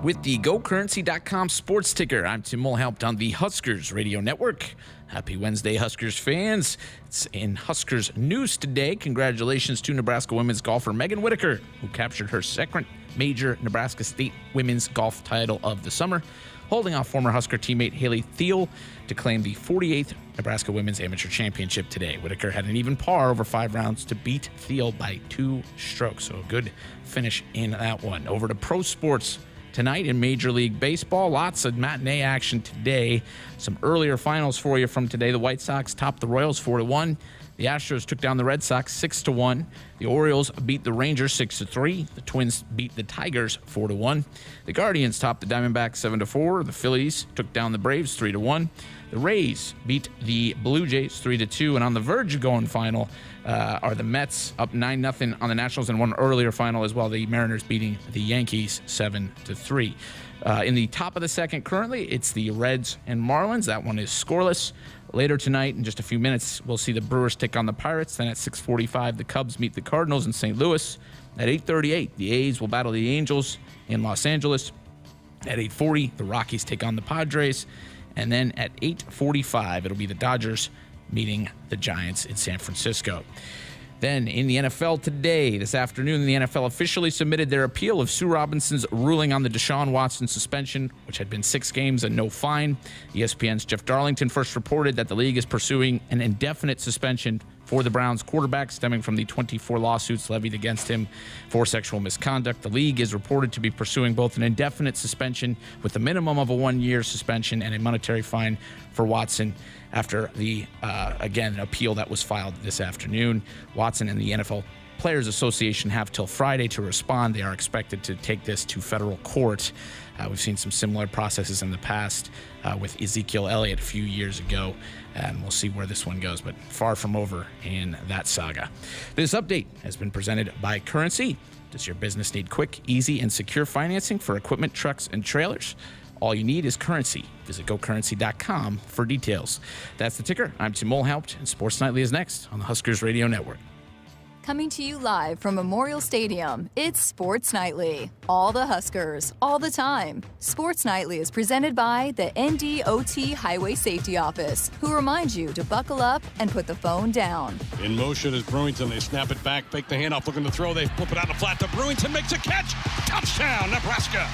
with the GoCurrency.com sports ticker. I'm Tim Mulhaupt on the Huskers Radio Network. Happy Wednesday, Huskers fans. It's in Huskers news today. Congratulations to Nebraska women's golfer Megan Whitaker, who captured her second major Nebraska State women's golf title of the summer, holding off former Husker teammate Haley Thiel to claim the 48th Nebraska Women's Amateur Championship today. Whitaker had an even par over 5 rounds to beat Thiel by 2 strokes, so a good finish in that one. Over to pro sports tonight in Major League Baseball. Lots of matinee action today. Some earlier finals for you from today. The White Sox topped the Royals 4-1. The Astros took down the Red Sox 6-1. The Orioles beat the Rangers 6-3. The Twins beat the Tigers 4-1. The Guardians topped the Diamondbacks 7-4. The Phillies took down the Braves 3-1. The Rays beat the Blue Jays 3-2. And on the verge of going final are the Mets up 9-0 on the Nationals, and one earlier final as well. The Mariners beating the Yankees 7-3. In the top of the second currently, it's the Reds and Marlins. That one is scoreless. Later tonight, in just a few minutes, we'll see the Brewers take on the Pirates. Then at 6:45, the Cubs meet the Cardinals in St. Louis. At 8:38, the A's will battle the Angels in Los Angeles. At 8:40, the Rockies take on the Padres. And then at 8:45, it'll be the Dodgers meeting the Giants in San Francisco. Then in the NFL today, this afternoon, the NFL officially submitted their appeal of Sue Robinson's ruling on the Deshaun Watson suspension, which had been 6 games and no fine. ESPN's Jeff Darlington first reported that the league is pursuing an indefinite suspension for the Browns quarterback, stemming from the 24 lawsuits levied against him for sexual misconduct. The league is reported to be pursuing both an indefinite suspension with a minimum of a 1-year suspension and a monetary fine for Watson after the, again, appeal that was filed this afternoon. Watson and the NFL Players Association have till Friday to respond. They are expected to take this to federal court. We've seen some similar processes in the past with Ezekiel Elliott a few years ago, and we'll see where this one goes, but far from over in that saga. This update has been presented by Currency. Does your business need quick, easy, and secure financing for equipment, trucks, and trailers? All you need is Currency. Visit GoCurrency.com for details. That's the ticker. I'm Tim Mulhaupt, and Sports Nightly is next on the Huskers Radio Network. Coming to you live from Memorial Stadium, it's Sports Nightly. All the Huskers, all the time. Sports Nightly is presented by the NDOT Highway Safety Office, who reminds you to buckle up and put the phone down. In motion is Brewington. They snap it back, fake the handoff, looking to throw. They flip it out the flat to Brewington, makes a catch. Touchdown, Nebraska.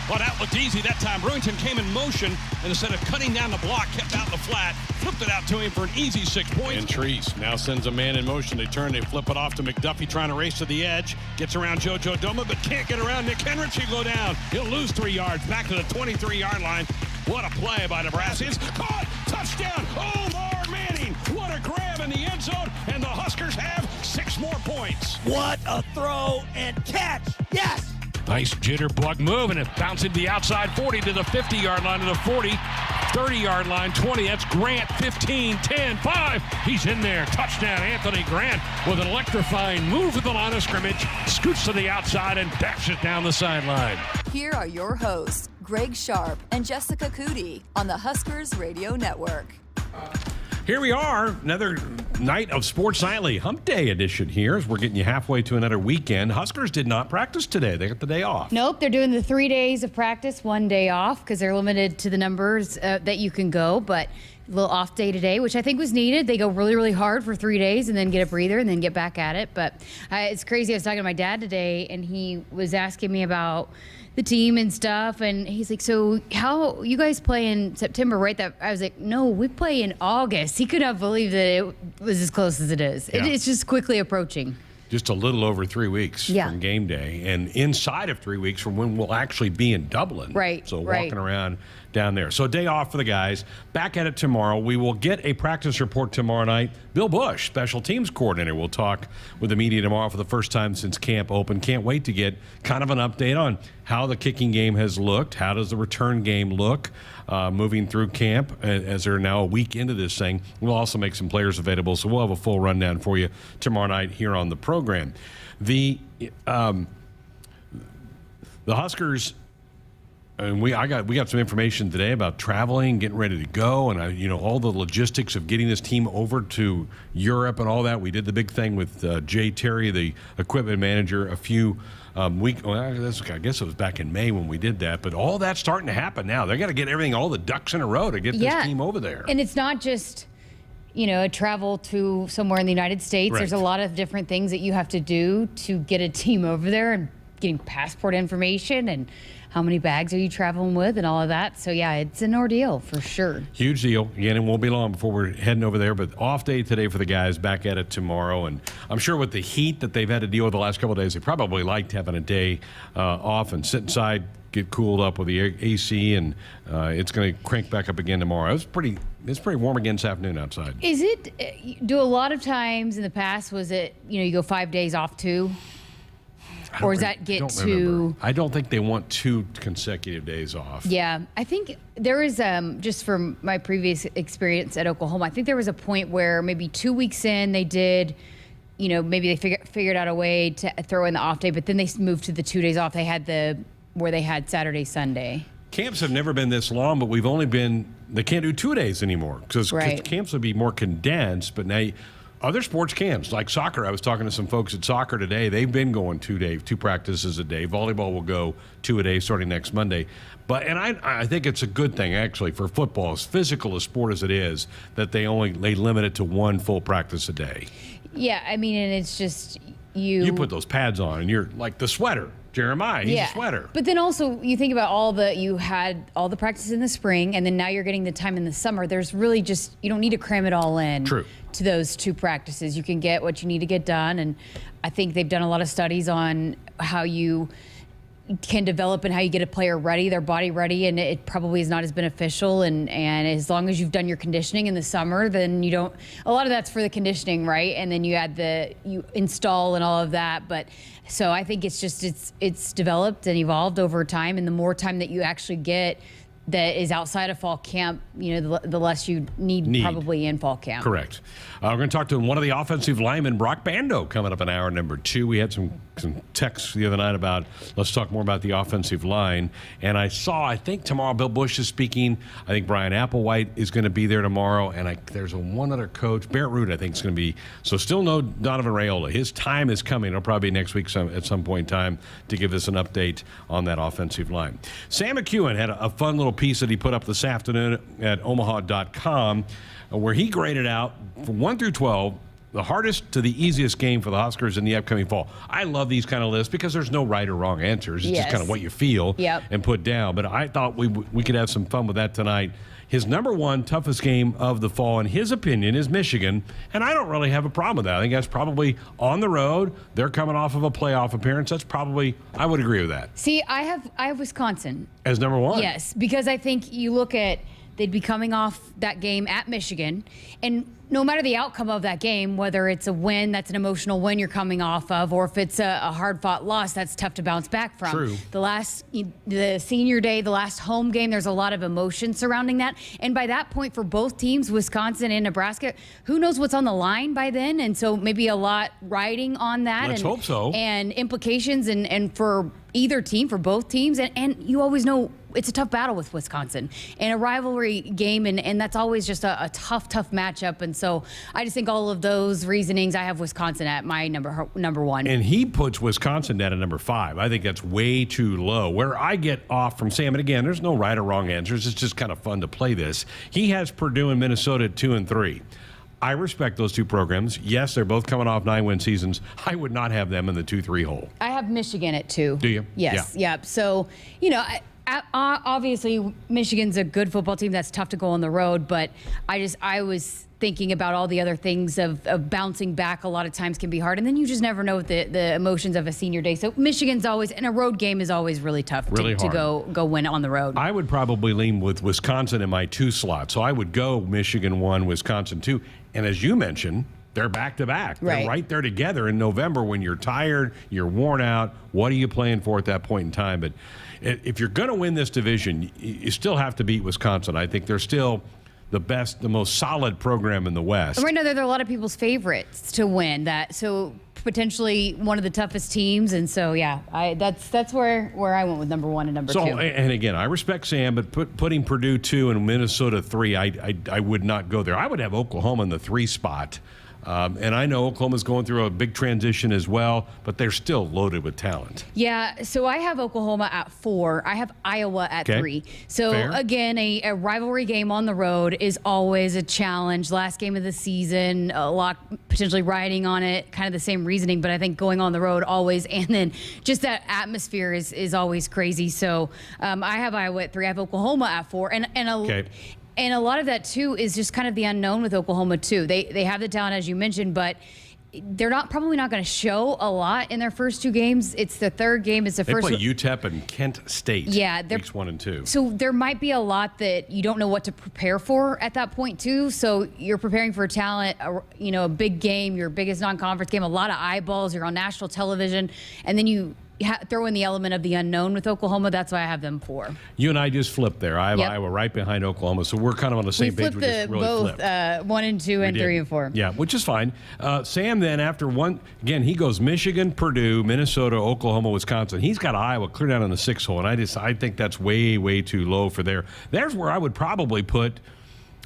Well, that looked easy that time. Brewington came in motion, and instead of cutting down the block, kept out the flat, flipped it out to him for an easy 6 points. And Treese now sends a man in motion. They turn, they flip it off to McDuffie, trying to race to the edge. Gets around JoJo Doma, but can't get around Nick Henrich. He'll go down. He'll lose 3 yards back to the 23-yard line. What a play by Nebraska. It's caught. Touchdown. Omar Manning. What a grab in the end zone. And the Huskers have 6 more points. What a throw and catch. Yes. Nice jitterbug move, and it bouncing the outside 40 to the 50-yard line to the 40, 30-yard line, 20. That's Grant, 15, 10, 5. He's in there. Touchdown, Anthony Grant with an electrifying move at the line of scrimmage, scoots to the outside and dashes down the sideline. Here are your hosts, Greg Sharp and Jessica Cootie on the Huskers Radio Network. Here we are, another night of Sports Nightly, Hump Day edition here, as we're getting you halfway to another weekend. Huskers did not practice today. They got the day off. Nope, they're doing the 3 days of practice, 1 day off, because they're limited to the numbers that you can go, but a little off day today, which I think was needed. They go really, really hard for 3 days and then get a breather and then get back at it. But it's crazy. I was talking to my dad today, and he was asking me about the team and stuff, and he's like, so how you guys play in September, right? That I was like, no, we play in August. He could not believe that it was as close as it is. Yeah. It's just quickly approaching. Just a little over 3 weeks from game day, and inside of 3 weeks from when we'll actually be in Dublin. Right. So walking around down there. So day off for the guys. Back at it tomorrow. We will get a practice report tomorrow night. Bill Bush, special teams coordinator, will talk with the media tomorrow for the first time since camp opened. Can't wait to get kind of an update on how the kicking game has looked. How does the return game look moving through camp as they're now a week into this thing. We'll also make some players available, so we'll have a full rundown for you tomorrow night here on the program. The Huskers And we got some information today about traveling, getting ready to go, and all the logistics of getting this team over to Europe and all that. We did the big thing with Jay Terry, the equipment manager, a few I guess it was back in May when we did that. But all that's starting to happen now. They got to get all the ducks in a row to get this team over there. And it's not just a travel to somewhere in the United States. Right. There's a lot of different things that you have to do to get a team over there, and getting passport information and how many bags are you traveling with and all of that. So, yeah, it's an ordeal for sure. Huge deal. Again, it won't be long before we're heading over there, but off day today for the guys, back at it tomorrow. And I'm sure with the heat that they've had to deal with the last couple of days, they probably liked having a day off and sit inside, get cooled up with the AC, and it's going to crank back up again tomorrow. It's pretty warm again this afternoon outside. Is it, do a lot of times in the past, was it, you go 5 days off too? Or does that get to... I don't think they want 2 consecutive days off. Yeah. I think there is, just from my previous experience at Oklahoma, I think there was a point where maybe 2 weeks in they did, maybe they figured out a way to throw in the off day, but then they moved to the 2 days off. They had where they had Saturday, Sunday. Camps have never been this long, but we've only been... They can't do 2 days anymore because camps would be more condensed, but now... Other sports camps, like soccer, I was talking to some folks at soccer today. They've been going 2 practices a day. Volleyball will go 2 a day starting next Monday. And I think it's a good thing, actually, for football, as physical a sport as it is, that they limit it to 1 full practice a day. Yeah, I mean, and it's just you put those pads on, and you're like the sweater. Jeremiah, he's a sweater. But then also you think about you had all the practice in the spring, and then now you're getting the time in the summer. There's really just, you don't need to cram it all in. True. To those 2 practices. You can get what you need to get done. And I think they've done a lot of studies on how you can develop and how you get a player ready, their body ready, and it probably is not as beneficial. And as long as you've done your conditioning in the summer, then you don't, a lot of that's for the conditioning, right? And then you add you install and all of that. But so I think it's developed and evolved over time. And the more time that you actually get that is outside of fall camp, the less you need probably in fall camp. Correct. We're going to talk to one of the offensive linemen, Brock Bando, coming up in hour number 2. We had some texts the other night about, let's talk more about the offensive line. And I think tomorrow Bill Bush is speaking. I think Brian Applewhite is going to be there tomorrow. And there's one other coach, Barrett Root, I think is going to be. So still no Donovan Raiola. His time is coming. It'll probably be next week at some point in time to give us an update on that offensive line. Sam McEwen had a fun little piece that he put up this afternoon at omaha.com where he graded out from 1 through 12 the hardest to the easiest game for the Huskers in the upcoming fall. I love these kind of lists because there's no right or wrong answers. It's just kind of what you feel and put down. But I thought we could have some fun with that tonight. His number 1 toughest game of the fall, in his opinion, is Michigan, and I don't really have a problem with that. I think that's probably on the road. They're coming off of a playoff appearance. That's probably, I would agree with that. See, I have Wisconsin as number 1. Yes, because I think you look at, they'd be coming off that game at Michigan, and no matter the outcome of that game, whether it's a win, that's an emotional win you're coming off of, or if it's a hard-fought loss, that's tough to bounce back from. True. The senior day, the last home game, there's a lot of emotion surrounding that. And by that point, for both teams, Wisconsin and Nebraska, who knows what's on the line by then? And so maybe a lot riding on that. Let's hope so. And implications and for either team, for both teams. And you always know it's a tough battle with Wisconsin and a rivalry game, and that's always just a tough matchup. And so I just think all of those reasonings, I have Wisconsin at my number 1. And he puts Wisconsin down at number 5. I think that's way too low. Where I get off from Sam, and again, there's no right or wrong answers. It's just kind of fun to play this. He has Purdue and Minnesota at 2 and 3. I respect those 2 programs. Yes, they're both coming off 9-win seasons. I would not have them in the 2-3 hole. I have Michigan at 2. Do you? Yes. Yeah. So, obviously Michigan's a good football team. That's tough to go on the road, but I was thinking about all the other things of bouncing back a lot of times can be hard, and then you just never know the emotions of a senior day. So Michigan's always, and a road game is always really tough to go win on the road. I would probably lean with Wisconsin in my 2 slot. So I would go Michigan 1, Wisconsin 2. And as you mentioned, they're back-to-back. They're right there together in November when you're tired, you're worn out. What are you playing for at that point in time? But if you're going to win this division, you still have to beat Wisconsin. I think they're still the best, the most solid program in the West. Right now, they're a lot of people's favorites to win that. So potentially one of the toughest teams, and so that's where I went with number 1 and number 2. And again, I respect Sam, but putting Purdue 2 and Minnesota 3, I would not go there. I would have Oklahoma in the 3 spot. And I know Oklahoma's going through a big transition as well, but they're still loaded with talent. Yeah, so I have Oklahoma at 4. I have Iowa at 3. So Fair. again, a rivalry game on the road is always a challenge. Last game of the season, a lot potentially riding on it, kind of the same reasoning, but I think going on the road always, and then just that atmosphere is always crazy. So I have Iowa at 3. I have Oklahoma at 4. And a lot of that, too, is just kind of the unknown with Oklahoma, too. They have the talent, as you mentioned, but they're probably not going to show a lot in their first 2 games. It's the third game. It's the first. They play UTEP and Kent State. Yeah, weeks 1 and 2. So there might be a lot that you don't know what to prepare for at that point, too. So you're preparing for talent, a big game, your biggest non-conference game, a lot of eyeballs. You're on national television, and then you throw in the element of the unknown with Oklahoma. That's why I have them 4. You and I just flipped there. I have Iowa right behind Oklahoma, so we're kind of on the same page. We flipped both 1 and 2 and 3 and 4. Yeah, which is fine. Sam then after one again, he goes Michigan, Purdue, Minnesota, Oklahoma, Wisconsin. He's got Iowa clear down in the 6 hole, and I think that's way too low for there. There's where I would probably put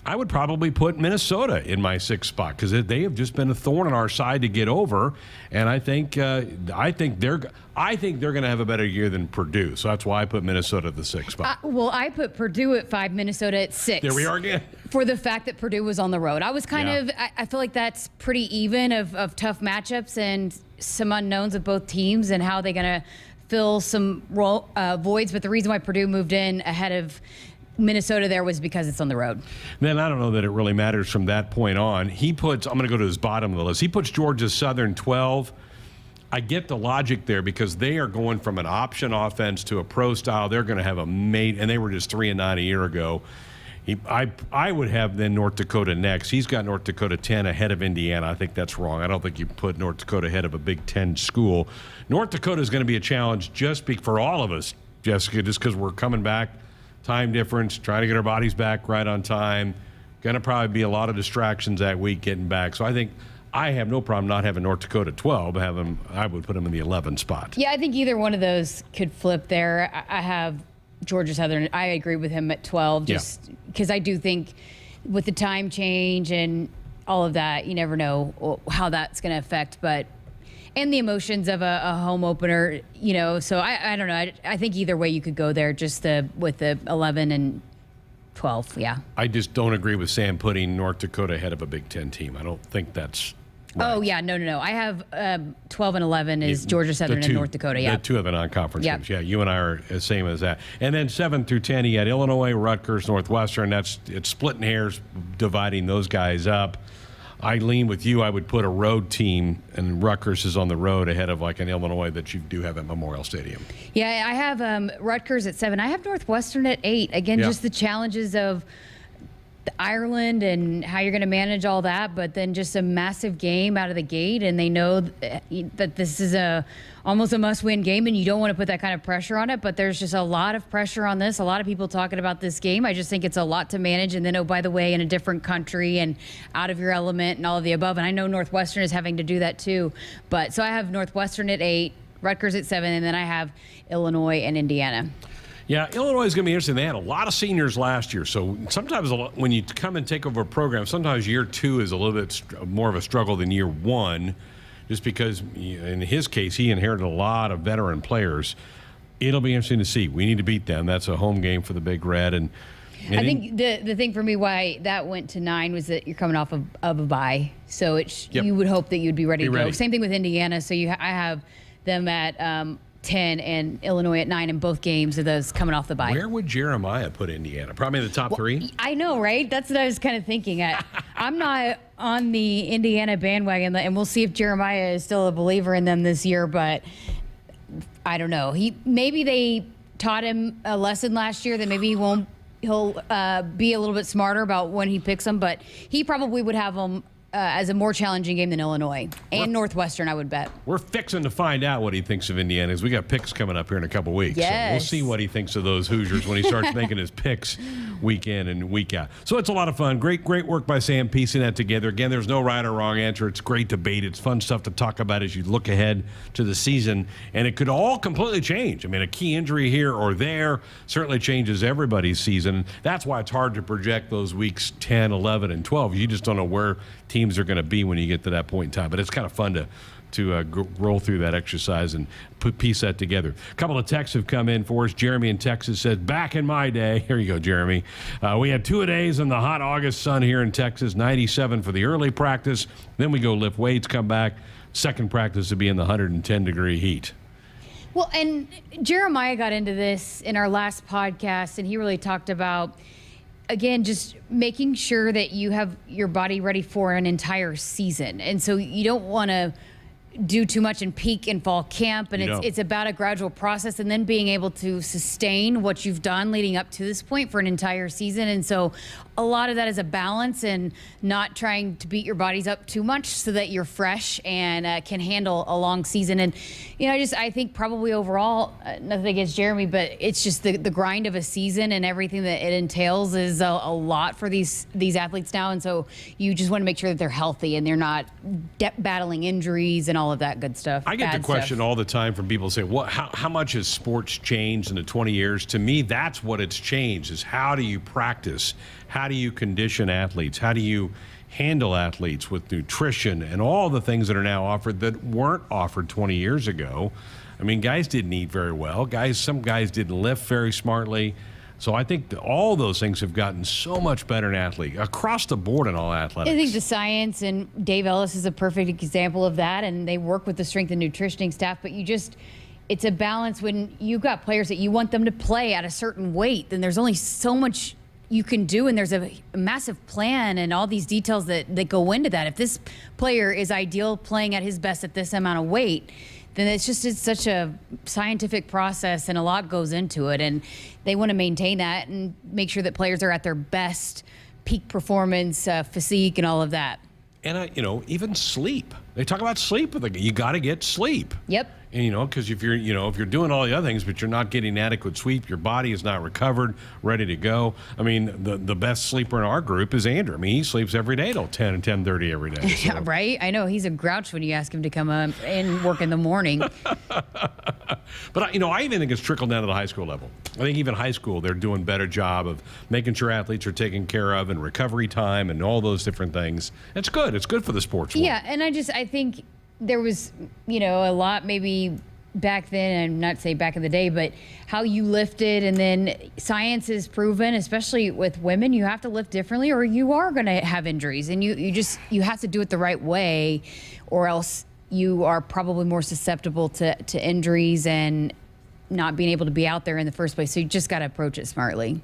Minnesota in my 6th spot because they have just been a thorn on our side to get over, and I think they're going to have a better year than Purdue, so that's why I put Minnesota at the 6th spot. I put Purdue at 5, Minnesota at 6. There we are again. For the fact that Purdue was on the road, I was I feel like that's pretty even of tough matchups and some unknowns of both teams and how they're going to fill some voids. But the reason why Purdue moved in ahead of Minnesota there was because it's on the road. Then I don't know that it really matters from that point on. I'm going to go to his bottom of the list. He puts Georgia Southern 12. I get the logic there because they are going from an option offense to a pro style. They're going to have and they were just 3-9 a year ago. I would have then North Dakota next. He's got North Dakota 10 ahead of Indiana. I think that's wrong. I don't think you put North Dakota ahead of a Big Ten school. North Dakota is going to be a challenge for all of us, Jessica, just because we're coming back. Time difference, trying to get our bodies back right on time. Going to probably be a lot of distractions that week getting back. So I think I have no problem not having North Dakota 12. I would put them in the 11 spot. Yeah, I think either one of those could flip there. I have Georgia Southern. I agree with him at 12 just because I do think with the time change and all of that, you never know how that's going to affect. And the emotions of a home opener, so I don't know. I think either way you could go there just with the 11 and 12, yeah. I just don't agree with Sam putting North Dakota ahead of a Big Ten team. I don't think that's right. Oh, yeah, no. I have 12 and 11 is Georgia Southern and North Dakota, yeah. The 2 of the non-conference games. Yeah, you and I are the same as that. And then 7 through 10, he had Illinois, Rutgers, Northwestern. It's splitting hairs, dividing those guys up. I lean with you. I would put a road team, and Rutgers is on the road ahead of like an Illinois that you do have at Memorial Stadium. Yeah, I have Rutgers at 7. I have Northwestern at 8. Again, just the challenges of Ireland and how you're going to manage all that, but then just a massive game out of the gate, and they know that this is almost a must-win game, and you don't want to put that kind of pressure on it, but there's just a lot of pressure on this. A lot of people talking about this game. I just think it's a lot to manage, and then, oh, by the way, in a different country and out of your element and all of the above, and I know Northwestern is having to do that too, but so I have Northwestern at 8, Rutgers at 7, and then I have Illinois and Indiana. Yeah, Illinois is going to be interesting. They had a lot of seniors last year, so sometimes when you come and take over a program, sometimes year 2 is a little bit more of a struggle than year 1, just because in his case, he inherited a lot of veteran players. It'll be interesting to see. We need to beat them. That's a home game for the Big Red. And I think the thing for me why that went to 9 was that you're coming off of a bye, so you would hope that you'd be ready to go. Same thing with Indiana. So I have them at 10 and Illinois at 9 in both games of those coming off the bye. Where would Jeremiah put Indiana? Probably in the top 3? I know, right? That's what I was kind of thinking. I'm not on the Indiana bandwagon, and we'll see if Jeremiah is still a believer in them this year, but I don't know. Maybe they taught him a lesson last year that maybe he'll be a little bit smarter about when he picks them, but he probably would have them as a more challenging game than Illinois and Northwestern, I would bet. We're fixing to find out what he thinks of Indiana, as we got picks coming up here in a couple weeks. Yes. So we'll see what he thinks of those Hoosiers when he starts making his picks week in and week out. So it's a lot of fun. Great work by Sam piecing that together. Again, there's no right or wrong answer. It's great debate. It's fun stuff to talk about as you look ahead to the season. And it could all completely change. I mean, a key injury here or there certainly changes everybody's season. That's why it's hard to project those weeks 10, 11, and 12. You just don't know where teams are going to be when you get to that point in time. But it's kind of fun to roll through that exercise and piece that together. A couple of texts have come in for us. Jeremy in Texas says, back in my day, here you go, Jeremy, we had 2-a-days in the hot August sun here in Texas, 97 for the early practice. Then we go lift weights, come back. Second practice would be in the 110-degree heat. Well, and Jeremiah got into this in our last podcast, and he really talked about, again, just making sure that you have your body ready for an entire season. And so you don't want to do too much and peak in fall camp, and it's about a gradual process and then being able to sustain what you've done leading up to this point for an entire season. And so a lot of that is a balance and not trying to beat your bodies up too much so that you're fresh and can handle a long season. And I think probably overall, nothing against Jeremy, but it's just the grind of a season and everything that it entails is a lot for these athletes now. And so you just want to make sure that they're healthy and they're not battling injuries and all of that good stuff. I get the question all the time from people say, "Well, how much has sports changed in the 20 years?" To me, that's what it's changed: is how do you practice, how do you condition athletes, how do you handle athletes with nutrition and all the things that are now offered that weren't offered 20 years ago. I mean, guys didn't eat very well. Some guys didn't lift very smartly. So I think that all those things have gotten so much better in athletes across the board in all athletics. I think the science, and Dave Ellis is a perfect example of that, and they work with the strength and nutritioning staff, but it's a balance. When you've got players that you want them to play at a certain weight, then there's only so much you can do, and there's a massive plan and all these details that go into that. If this player is ideal playing at his best at this amount of weight, then it's such a scientific process and a lot goes into it, and they want to maintain that and make sure that players are at their best peak performance, physique, and all of that. And even sleep. They talk about sleep. You got to get sleep. Yep. And because if you're doing all the other things, but you're not getting adequate sleep, your body is not recovered, ready to go. I mean, the best sleeper in our group is Andrew. I mean, he sleeps every day till 10 and 10:30 every day. So. Yeah, right. I know he's a grouch when you ask him to come and work in the morning. But I even think it's trickled down to the high school level. I think even high school, they're doing a better job of making sure athletes are taken care of and recovery time and all those different things. It's good. It's good for the sports world. Yeah, and I think there was, a lot maybe back then, and not say back in the day, but how you lifted, and then science has proven, especially with women, you have to lift differently or you are going to have injuries, and you have to do it the right way, or else you are probably more susceptible to injuries and not being able to be out there in the first place. So you just got to approach it smartly.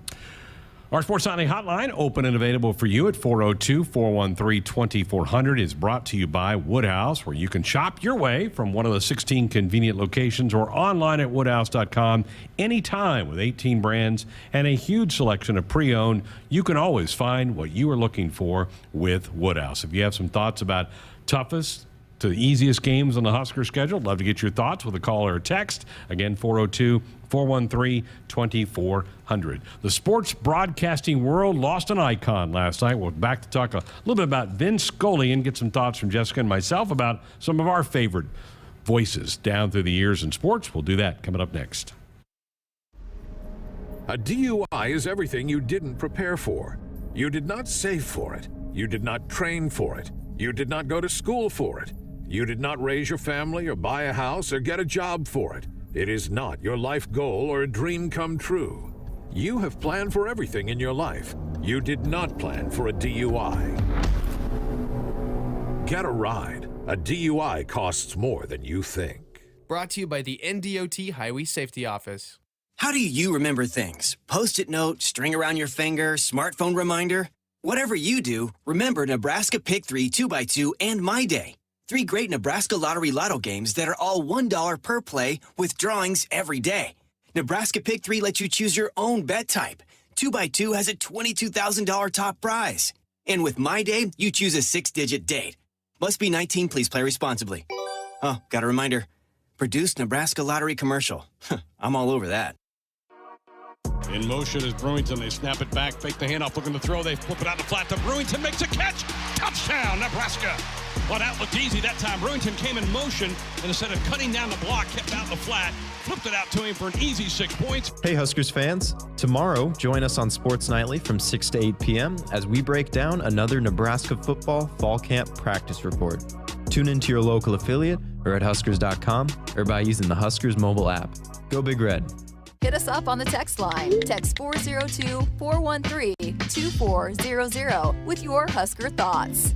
Our Sports Nightly hotline, open and available for you at 402-413-2400, is brought to you by Woodhouse, where you can shop your way from one of the 16 convenient locations or online at woodhouse.com anytime. With 18 brands and a huge selection of pre-owned, you can always find what you are looking for with Woodhouse. If you have some thoughts about toughest to the easiest games on the Husker schedule, love to get your thoughts with a call or a text. Again, 402-413-2400. The sports broadcasting world lost an icon last night. We're back to talk a little bit about Vince Scully and get some thoughts from Jessica and myself about some of our favorite voices down through the years in sports. We'll do that coming up next. A DUI is everything you didn't prepare for. You did not save for it. You did not train for it. You did not go to school for it. You did not raise your family or buy a house or get a job for it. It is not your life goal or a dream come true. You have planned for everything in your life. You did not plan for a DUI. Get a ride. A DUI costs more than you think. Brought to you by the NDOT Highway Safety Office. How do you remember things? Post-it note, string around your finger, smartphone reminder? Whatever you do, remember Nebraska Pick 3 2x2 and My Day. 3 great Nebraska Lottery Lotto games that are all $1 per play with drawings every day. Nebraska Pick 3 lets you choose your own bet type. 2x2 has a $22,000 top prize. And with My Day, you choose a 6-digit date. Must be 19. Please play responsibly. Oh, got a reminder. Produced Nebraska Lottery commercial. I'm all over that. In motion is Brewington. They snap it back, fake the handoff, looking to throw. They flip it out the flat to Brewington, makes a catch. Touchdown, Nebraska. Well, that looked easy that time. Brewington came in motion, and instead of cutting down the block, kept out the flat, flipped it out to him for an easy 6 points. Hey, Huskers fans. Tomorrow, join us on Sports Nightly from 6 to 8 p.m. as we break down another Nebraska football fall camp practice report. Tune into your local affiliate or at Huskers.com or by using the Huskers mobile app. Go Big Red. Hit us up on the text line. Text 402-413-2400 with your Husker thoughts.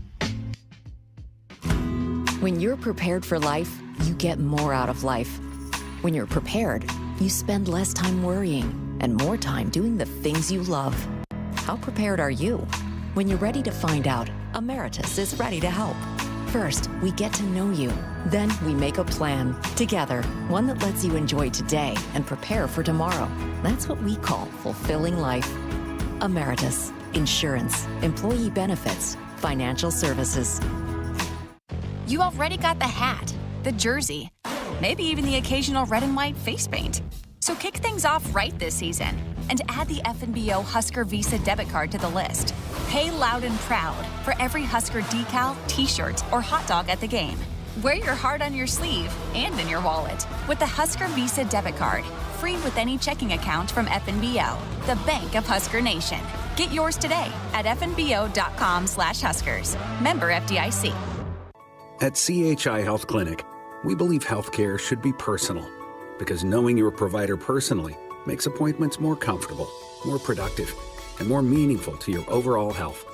When you're prepared for life, you get more out of life. When you're prepared, you spend less time worrying and more time doing the things you love. How prepared are you? When you're ready to find out, Emeritus is ready to help. First, we get to know you. Then we make a plan together, one that lets you enjoy today and prepare for tomorrow. That's what we call fulfilling life. Emeritus, insurance, employee benefits, financial services. You already got the hat, the jersey, maybe even the occasional red and white face paint. So kick things off right this season and add the FNBO Husker Visa debit card to the list. Pay loud and proud for every Husker decal, t-shirt, or hot dog at the game. Wear your heart on your sleeve and in your wallet with the Husker Visa debit card, free with any checking account from FNBO, the bank of Husker Nation. Get yours today at fnbo.com/Huskers. Member FDIC. At CHI Health Clinic, we believe healthcare should be personal because knowing your provider personally makes appointments more comfortable, more productive, and more meaningful to your overall health.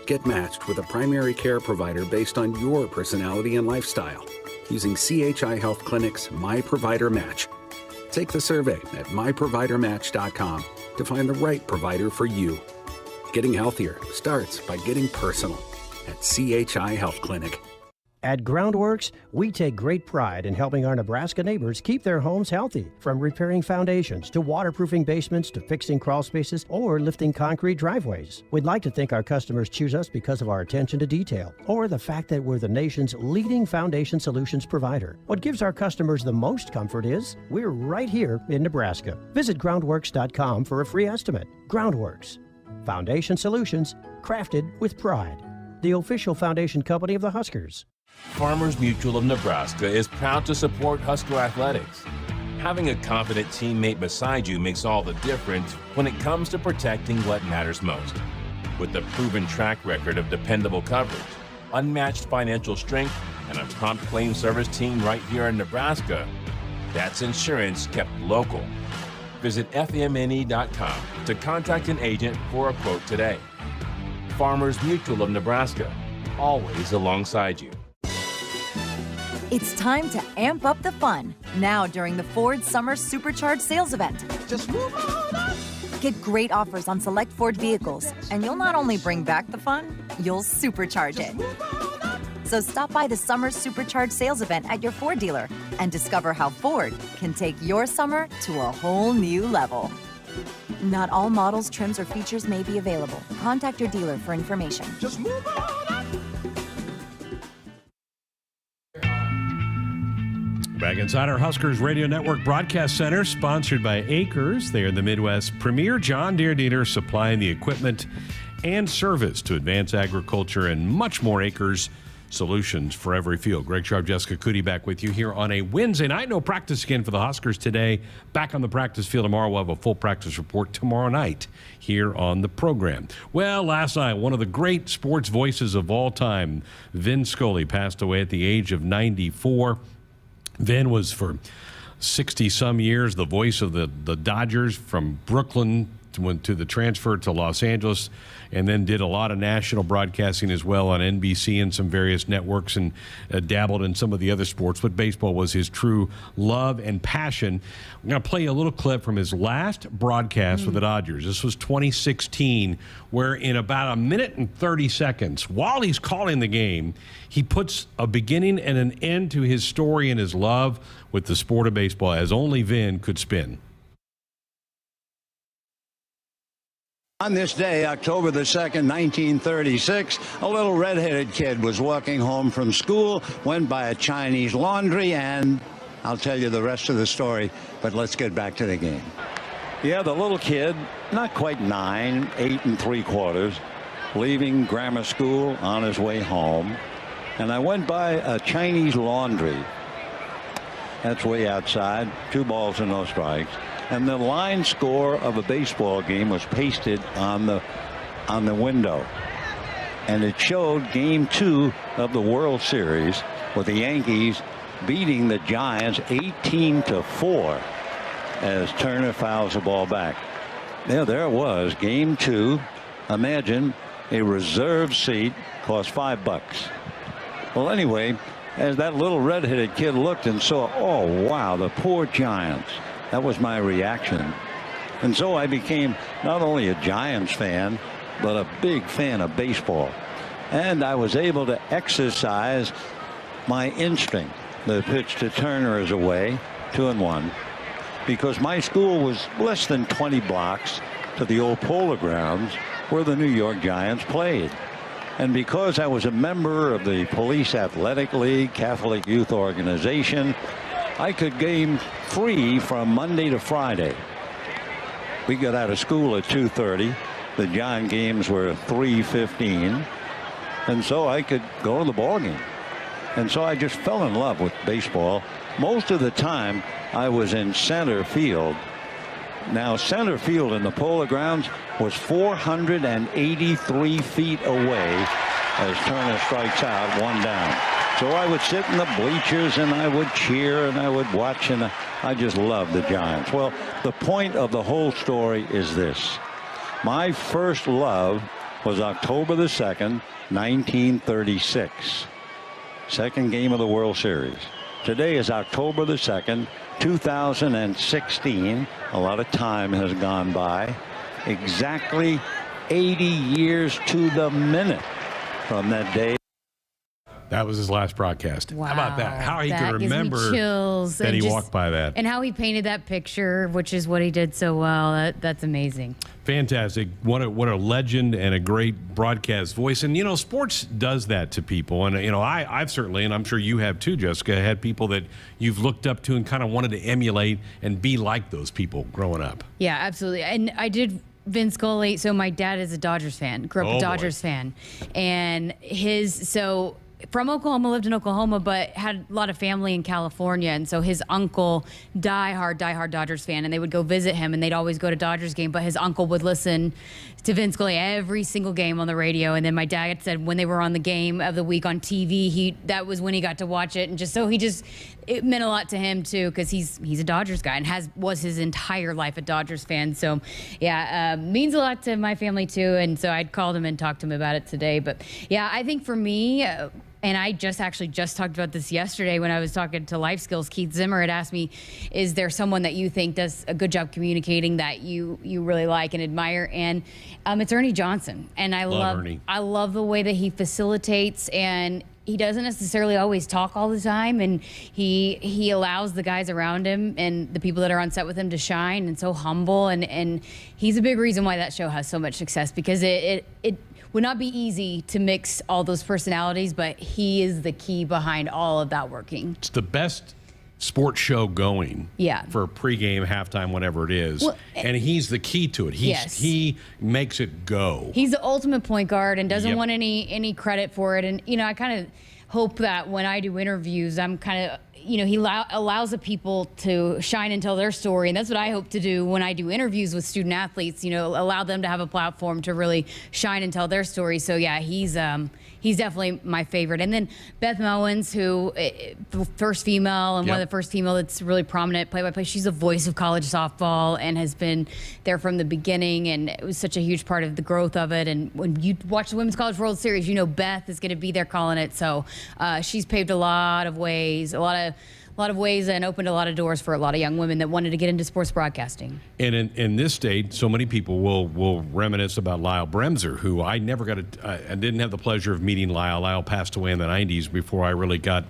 Get matched with a primary care provider based on your personality and lifestyle using CHI Health Clinic's My Provider Match. Take the survey at myprovidermatch.com to find the right provider for you. Getting healthier starts by getting personal at CHI Health Clinic. At Groundworks, we take great pride in helping our Nebraska neighbors keep their homes healthy. From repairing foundations to waterproofing basements to fixing crawl spaces or lifting concrete driveways. We'd like to think our customers choose us because of our attention to detail or the fact that we're the nation's leading foundation solutions provider. What gives our customers the most comfort is we're right here in Nebraska. Visit groundworks.com for a free estimate. Groundworks. Foundation solutions crafted with pride. The official foundation company of the Huskers. Farmers Mutual of Nebraska is proud to support Husker athletics. Having a confident teammate beside you makes all the difference when it comes to protecting what matters most. With a proven track record of dependable coverage, unmatched financial strength, and a prompt claim service team right here in Nebraska, that's insurance kept local. Visit FMNE.com to contact an agent for a quote today. Farmers Mutual of Nebraska, always alongside you. It's time to amp up the fun now during the Ford Summer Supercharged Sales Event. Just move on up. Get great offers on select Ford vehicles, and you'll not only bring back the fun, you'll supercharge it. So stop by the Summer Supercharged Sales Event at your Ford dealer and discover how Ford can take your summer to a whole new level. Not all models, trims, or features may be available. Contact your dealer for information. Just move on up. Back inside our Huskers Radio Network Broadcast Center, sponsored by Acres. They are the Midwest's premier John Deere dealer, supplying the equipment and service to advance agriculture and much more. Acres solutions for every field. Greg Sharp, Jessica Cootie back with you here on a Wednesday night. No practice again for the Huskers today. Back on the practice field tomorrow. We'll have a full practice report tomorrow night here on the program. Well, last night, one of the great sports voices of all time, Vin Scully, passed away at the age of 94. Vin was for 60-some years the voice of the Dodgers from Brooklyn, went to the transfer to Los Angeles, and then did a lot of national broadcasting as well on NBC and some various networks, and dabbled in some of the other sports, but baseball was his true love and passion. I'm going to play a little clip from his last broadcast with the Dodgers. This was 2016, where in about a minute and 30 seconds, while he's calling the game, he puts a beginning and an end to his story and his love with the sport of baseball, as only Vin could spin. On this day, October the 2nd, 1936, a little red-headed kid was walking home from school, went by a Chinese laundry, and I'll tell you the rest of the story, but let's get back to the game. Yeah, the little kid, not quite 9, 8 3/4, leaving grammar school on his way home, and I went by a Chinese laundry. That's way outside, 2 balls and no strikes. And the line score of a baseball game was pasted on the window, and it showed Game 2 of the World Series with the Yankees beating the Giants 18-4 as Turner fouls the ball back. There it was, Game 2. Imagine a reserve seat cost $5. Well, anyway, as that little red-headed kid looked and saw, oh wow, the poor Giants. That was my reaction. And so I became not only a Giants fan, but a big fan of baseball. And I was able to exercise my instinct. The pitch to Turner is away, 2-1, because my school was less than 20 blocks to the old Polo Grounds where the New York Giants played. And because I was a member of the Police Athletic League, Catholic Youth Organization, I could game free from Monday to Friday. We got out of school at 2:30. The Giant games were 3:15. And so I could go to the ball game. And so I just fell in love with baseball. Most of the time I was in center field. Now, center field in the Polo Grounds was 483 feet away as Turner strikes out, 1 down. So I would sit in the bleachers and I would cheer and I would watch, and I just loved the Giants. Well, the point of the whole story is this. My first love was October the 2nd, 1936. Second game of the World Series. Today is October the 2nd, 2016. A lot of time has gone by. Exactly 80 years to the minute from that day. That was his last broadcast. Wow, how about that? How he that could gives me remember chills. that And he just- walked by that. And how he painted that picture, which is what he did so well. That's amazing. Fantastic. What a legend and a great broadcast voice. And, sports does that to people. And, I've certainly, and I'm sure you have too, Jessica, had people that you've looked up to and kind of wanted to emulate and be like those people growing up. Yeah, absolutely. And I did Vince Scully. So my dad is a Dodgers fan, grew up a Dodgers fan. And from Oklahoma, lived in Oklahoma, but had a lot of family in California. And so his uncle, diehard Dodgers fan, and they would go visit him, and they'd always go to Dodgers game. But his uncle would listen to Vince Scully every single game on the radio. And then my dad said when they were on the game of the week on TV, that was when he got to watch it. And it meant a lot to him too, because he's a Dodgers guy and was his entire life a Dodgers fan. So yeah, means a lot to my family too. And so I'd called him and talked to him about it today. But yeah, I think for me, and I just talked about this yesterday when I was talking to Life Skills. Keith Zimmer had asked me, is there someone that you think does a good job communicating that you really like and admire? And it's Ernie Johnson. And I love Ernie. I love the way that he facilitates, and he doesn't necessarily always talk all the time, and he allows the guys around him and the people that are on set with him to shine, and so humble, and he's a big reason why that show has so much success, because it would not be easy to mix all those personalities, but he is the key behind all of that working. It's the best sports show going. Yeah. For pregame, halftime, whatever it is. Well, and he's the key to it. Yes. He makes it go. He's the ultimate point guard and doesn't Yep. want any credit for it. And, I kind of hope that when I do interviews, I'm kind of, he allows the people to shine and tell their story. And that's what I hope to do when I do interviews with student athletes, allow them to have a platform to really shine and tell their story. So yeah, he's definitely my favorite. And then Beth Mowins, who the first female and one of the first female that's really prominent play-by-play. She's the voice of college softball and has been there from the beginning, and it was such a huge part of the growth of it. And when you watch the Women's College World Series, Beth is going to be there calling it. So she's paved a lot of ways, a lot of ways, and opened a lot of doors for a lot of young women that wanted to get into sports broadcasting. And in this state, so many people will reminisce about Lyle Bremser, who I never got I didn't have the pleasure of meeting Lyle. Lyle passed away in the 90s before I really got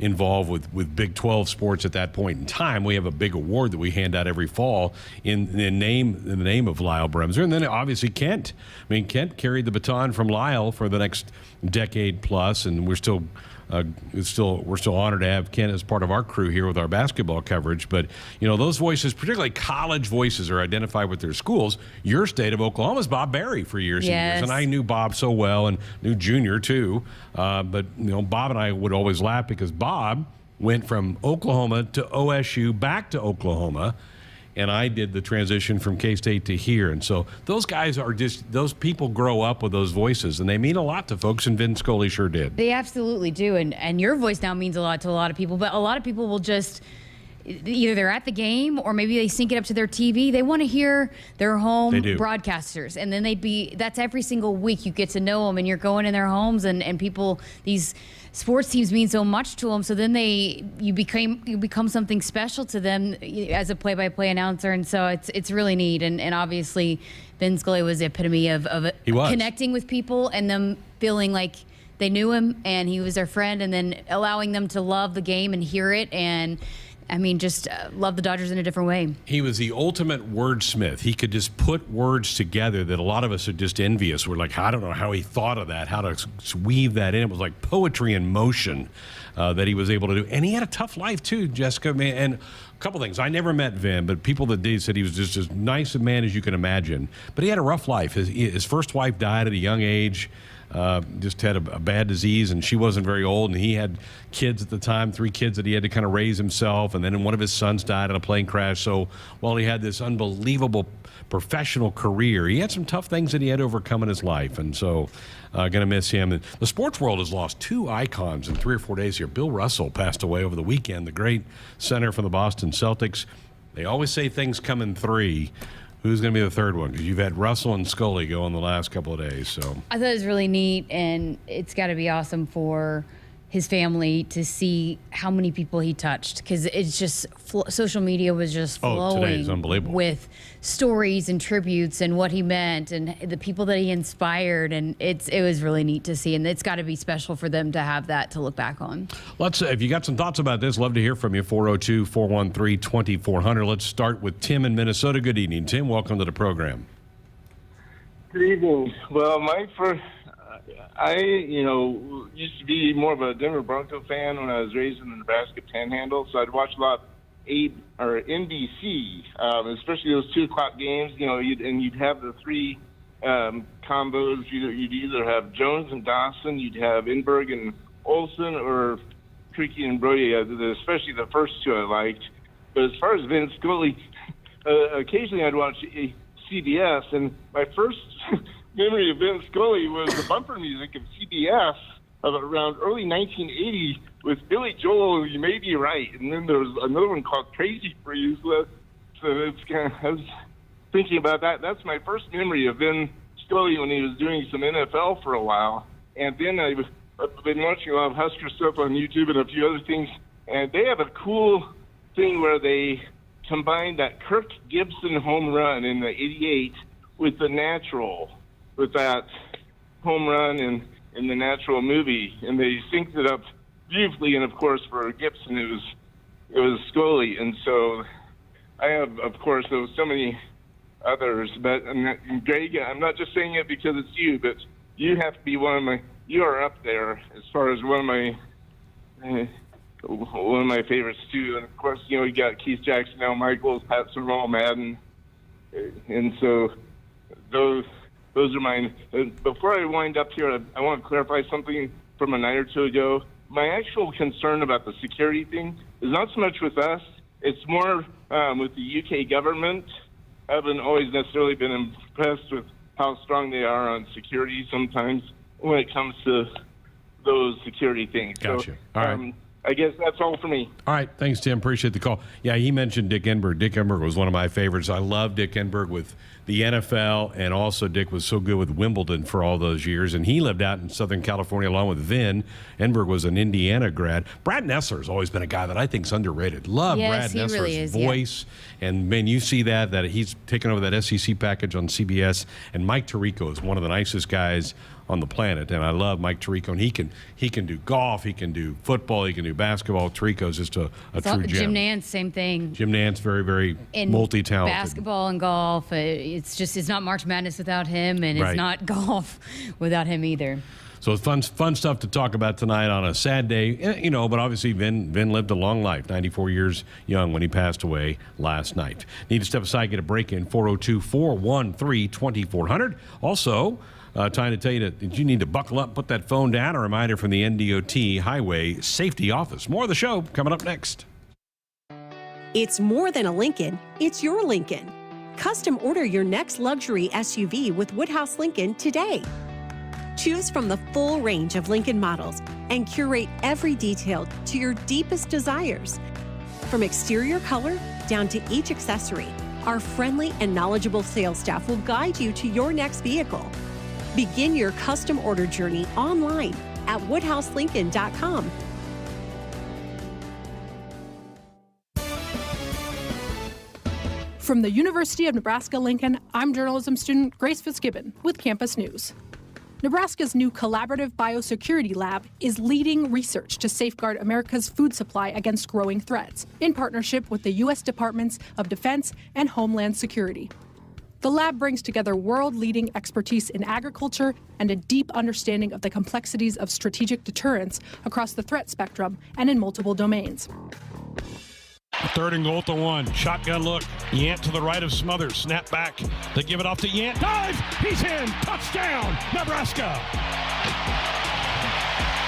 involved with Big 12 sports at that point in time. We have a big award that we hand out every fall in the name of Lyle Bremser. And then obviously Kent. I mean, Kent carried the baton from Lyle for the next decade plus, and we're still honored to have Kent as part of our crew here with our basketball coverage. But, those voices, particularly college voices, are identified with their schools. Your state of Oklahoma's Bob Berry for years and years. And I knew Bob so well and knew Junior too. But, Bob and I would always laugh because Bob went from Oklahoma to OSU back to Oklahoma. And I did the transition from K-State to here. And so those guys are those people grow up with those voices, and they mean a lot to folks, and Vin Scully sure did. They absolutely do. And your voice now means a lot to a lot of people, but a lot of people will just either they're at the game or maybe they sync it up to their TV. They want to hear their home broadcasters. And then that's every single week you get to know them, and you're going in their homes, and people, these sports teams mean so much to them. So then you become something special to them as a play-by-play announcer. And so it's really neat. And obviously Vin Scully was the epitome of connecting with people and them feeling like they knew him and he was their friend, and then allowing them to love the game and hear it. And just love the Dodgers in a different way. He was the ultimate wordsmith. He could just put words together that a lot of us are just envious. We're like, I don't know how he thought of that, how to weave that in. It was like poetry in motion that he was able to do. And he had a tough life too, Jessica. And a couple things. I never met Vin, but people that did said he was just as nice a man as you can imagine. But he had a rough life. His first wife died at a young age. Just had a bad disease, and she wasn't very old, and he had kids at the time, 3 kids that he had to kind of raise himself, and then one of his sons died in a plane crash. So while he had this unbelievable professional career, he had some tough things that he had to overcome in his life, and so going to miss him. And the sports world has lost 2 icons in 3 or 4 days here. Bill Russell passed away over the weekend, the great center from the Boston Celtics. They always say things come in 3. Who's going to be the third one? Because you've had Russell and Scully go in the last couple of days. So I thought it was really neat, and it's got to be awesome for his family to see how many people he touched, because it's just social media was just flowing today is unbelievable with stories and tributes and what he meant and the people that he inspired, and it was really neat to see, and it's got to be special for them to have that to look back on. If you got some thoughts about this, love to hear from you. 402-413-2400. Let's start with Tim in Minnesota. Good evening, Tim. Welcome to the program. Good evening. Well, I used to be more of a Denver Bronco fan when I was raised in the Nebraska Panhandle, so I'd watch a lot of NBC, especially those 2:00 games. You'd have the 3 combos. You'd either have Jones and Dawson, you'd have Enberg and Olsen, or Creaky and Brody. Especially the first 2 I liked. But as far as Vin Scully, occasionally I'd watch CBS, and my first memory of Vin Scully was the bumper music of CBS of around early 1980 with Billy Joel, You May Be Right, and then there was another one called Crazy for You. So it's I was thinking about that. That's my first memory of Vin Scully when he was doing some NFL for a while. And then I've been watching a lot of Husker stuff on YouTube and a few other things, and they have a cool thing where they combined that Kirk Gibson home run in the '88 with the Natural, with that home run in the Natural movie, and they synced it up beautifully. And of course, for Gibson, it was Scully. And so I have, of course, there was so many others. But Greg, I'm not just saying it because it's you, but you have to be you are up there as far as one of my favorites too. And of course, you got Keith Jackson, Al Michaels, Pat Summerall, Madden, and so those are mine. Before I wind up here, I want to clarify something from a night or two ago. My actual concern about the security thing is not so much with us. It's more with the UK government. I haven't always necessarily been impressed with how strong they are on security sometimes when it comes to those security things. Gotcha. So, all right. I guess that's all for me. All right. Thanks, Tim. Appreciate the call. Yeah, he mentioned Dick Enberg. Dick Enberg was one of my favorites. I love Dick Enberg with the NFL, and also Dick was so good with Wimbledon for all those years, and he lived out in Southern California along with Vin. Enberg was an Indiana grad. Brad Nessler has always been a guy that I think is underrated. Love Brad Nessler's really voice. Yeah. And, man, you see that he's taken over that SEC package on CBS, and Mike Tirico is one of the nicest guys on the planet. And I love Mike Tirico, and he can do golf, he can do football, he can do basketball. Tirico's just a true gem. Jim Nance, same thing. Jim Nance, very, very multi-talented. Basketball and golf, it's not March Madness without him, and it's not golf without him either. So fun stuff to talk about tonight on a sad day, but obviously Vin lived a long life, 94 years young when he passed away last night. Need to step aside, get a break in, 402-413-2400. Also, time to tell you that you need to buckle up, put that phone down. A reminder from the NDOT Highway Safety Office. More of the show coming up next. It's more than a Lincoln, it's your Lincoln. Custom order your next luxury SUV with Woodhouse Lincoln today. Choose from the full range of Lincoln models and curate every detail to your deepest desires. From exterior color down to each accessory, our friendly and knowledgeable sales staff will guide you to your next vehicle. Begin your custom order journey online at woodhouselincoln.com. From the University of Nebraska-Lincoln, I'm journalism student Grace Fitzgibbon with Campus News. Nebraska's new collaborative biosecurity lab is leading research to safeguard America's food supply against growing threats in partnership with the U.S. Departments of Defense and Homeland Security. The lab brings together world-leading expertise in agriculture and a deep understanding of the complexities of strategic deterrence across the threat spectrum and in multiple domains. 3rd and goal to 1. Shotgun look. Yant to the right of Smothers. Snap back. They give it off to Yant. Dive! He's in! Touchdown! Nebraska!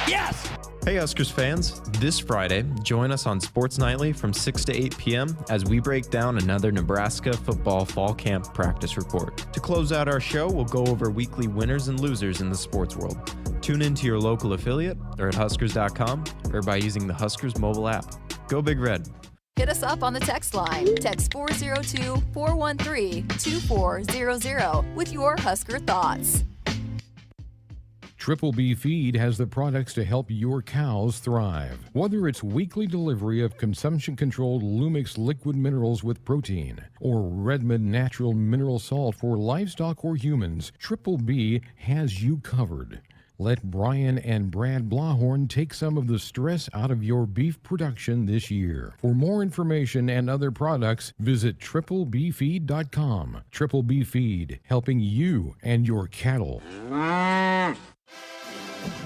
Yes! Hey Huskers fans, this Friday, join us on Sports Nightly from 6 to 8 p.m. as we break down another Nebraska football fall camp practice report. To close out our show, we'll go over weekly winners and losers in the sports world. Tune in to your local affiliate or at Huskers.com or by using the Huskers mobile app. Go Big Red! Hit us up on the text line. Text 402-413-2400 with your Husker thoughts. Triple B Feed has the products to help your cows thrive. Whether it's weekly delivery of consumption-controlled Lumix liquid minerals with protein or Redmond natural mineral salt for livestock or humans, Triple B has you covered. Let Brian and Brad Blahorn take some of the stress out of your beef production this year. For more information and other products, visit triplebfeed.com. Triple B Feed, helping you and your cattle.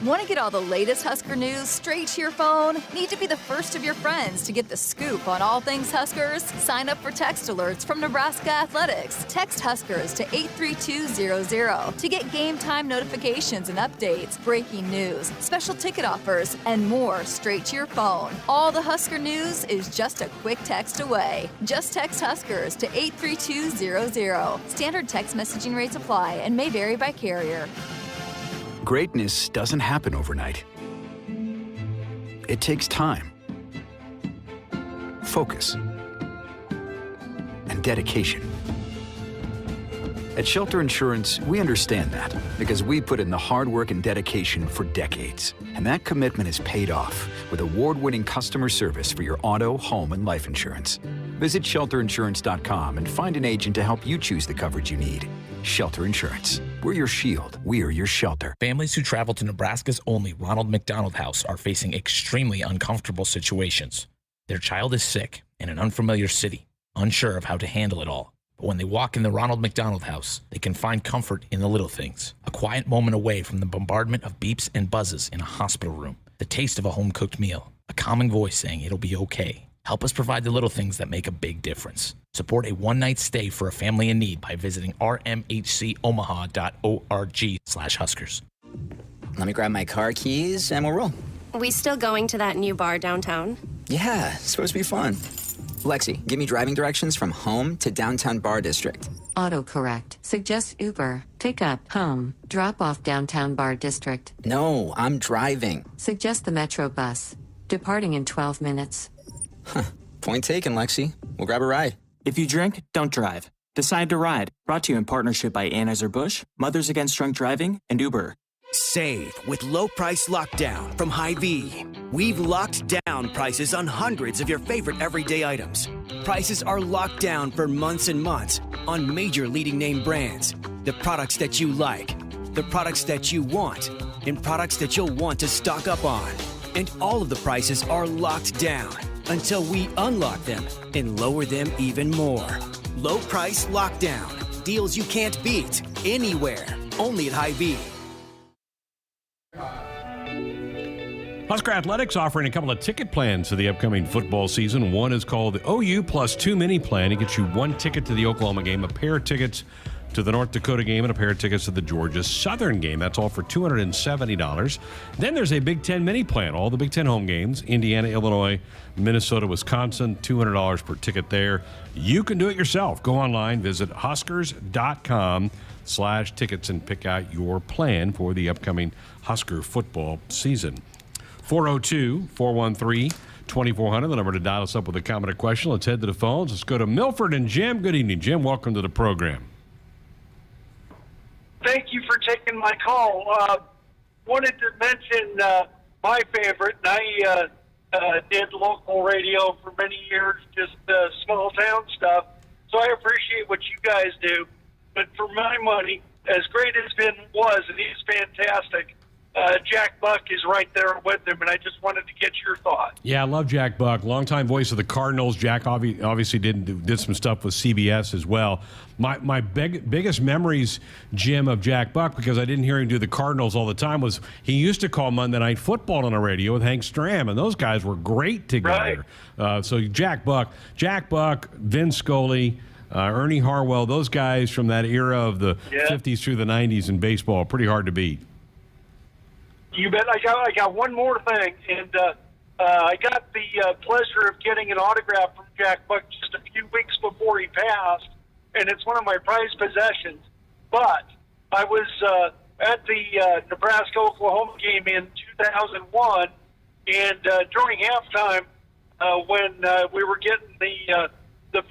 Want to get all the latest Husker news straight to your phone? Need to be the first of your friends to get the scoop on all things Huskers? Sign up for text alerts from Nebraska Athletics. Text Huskers to 83200 to get game time notifications and updates, breaking news, special ticket offers, and more straight to your phone. All the Husker news is just a quick text away. Just text Huskers to 83200. Standard text messaging rates apply and may vary by carrier. Greatness doesn't happen overnight. It takes time, focus, and dedication. At Shelter Insurance, we understand that because we put in the hard work and dedication for decades. And that commitment is paid off with award-winning customer service for your auto, home, and life insurance. Visit shelterinsurance.com and find an agent to help you choose the coverage you need. Shelter Insurance. We're your shield. We're your shelter. Families who travel to Nebraska's only Ronald McDonald House are facing extremely uncomfortable situations. Their child is sick in an unfamiliar city, unsure of how to handle it all. But when they walk in the Ronald McDonald House, they can find comfort in the little things. A quiet moment away from the bombardment of beeps and buzzes in a hospital room. The taste of a home-cooked meal. A calming voice saying it'll be okay. Help us provide the little things that make a big difference. Support a one-night stay for a family in need by visiting rmhcomaha.org/Huskers. Let me grab my car keys and we'll roll. We still going to that new bar downtown? Yeah, it's supposed to be fun. Lexi, give me driving directions from home to downtown bar district. Autocorrect. Suggest Uber. Pick up, home, drop off downtown bar district. No, I'm driving. Suggest the Metro bus. Departing in 12 minutes. Huh. Point taken, Lexi. We'll grab a ride. If you drink, don't drive. Decide to ride. Brought to you in partnership by Anheuser-Busch, Mothers Against Drunk Driving, and Uber. Save with low price lockdown from Hy-Vee. We've locked down prices on hundreds of your favorite everyday items. Prices are locked down for months and months on major leading name brands. The products that you like. the products that you want, and products that you'll want to stock up on. And all of the prices are locked down until we unlock them and lower them even more. Low price lockdown. Deals you can't beat anywhere. Only at Hy-Vee. Husker Athletics offering a couple of ticket plans for the upcoming football season. One is called the OU Plus 2 Mini Plan. It gets you one ticket to the Oklahoma game, a pair of tickets to the North Dakota game, and a pair of tickets to the Georgia Southern game. That's all for $270. Then there's a Big Ten Mini Plan, all the Big Ten home games, Indiana, Illinois, Minnesota, Wisconsin, $200 per ticket there. You can do it yourself. Go online, visit huskers.com/tickets and pick out your plan for the upcoming Husker football season. 402-413-2400, the number to dial us up with a comment or question. Let's head to the phones. Let's go to Milford and Jim. Good evening, Jim. Welcome to the program. Thank you for taking my call. Wanted to mention my favorite. I did local radio for many years, just small town stuff. So I appreciate what you guys do. But for my money, as great as Ben was, and he's fantastic, Jack Buck is right there with him, and I just wanted to get your thought. Yeah, I love Jack Buck, longtime voice of the Cardinals. Jack obviously did some stuff with CBS as well. My biggest memories, Jim, of Jack Buck, because I didn't hear him do the Cardinals all the time, was he used to call Monday Night Football on the radio with Hank Stram, and those guys were great together. Right. So Jack Buck, Vin Scully, Ernie Harwell, those guys from that era of the 50s through the 90s in baseball, pretty hard to beat. You bet. I got one more thing, and I got the pleasure of getting an autograph from Jack Buck just a few weeks before he passed, and it's one of my prized possessions. But I was at the Nebraska-Oklahoma game in 2001, and during halftime, when we were getting the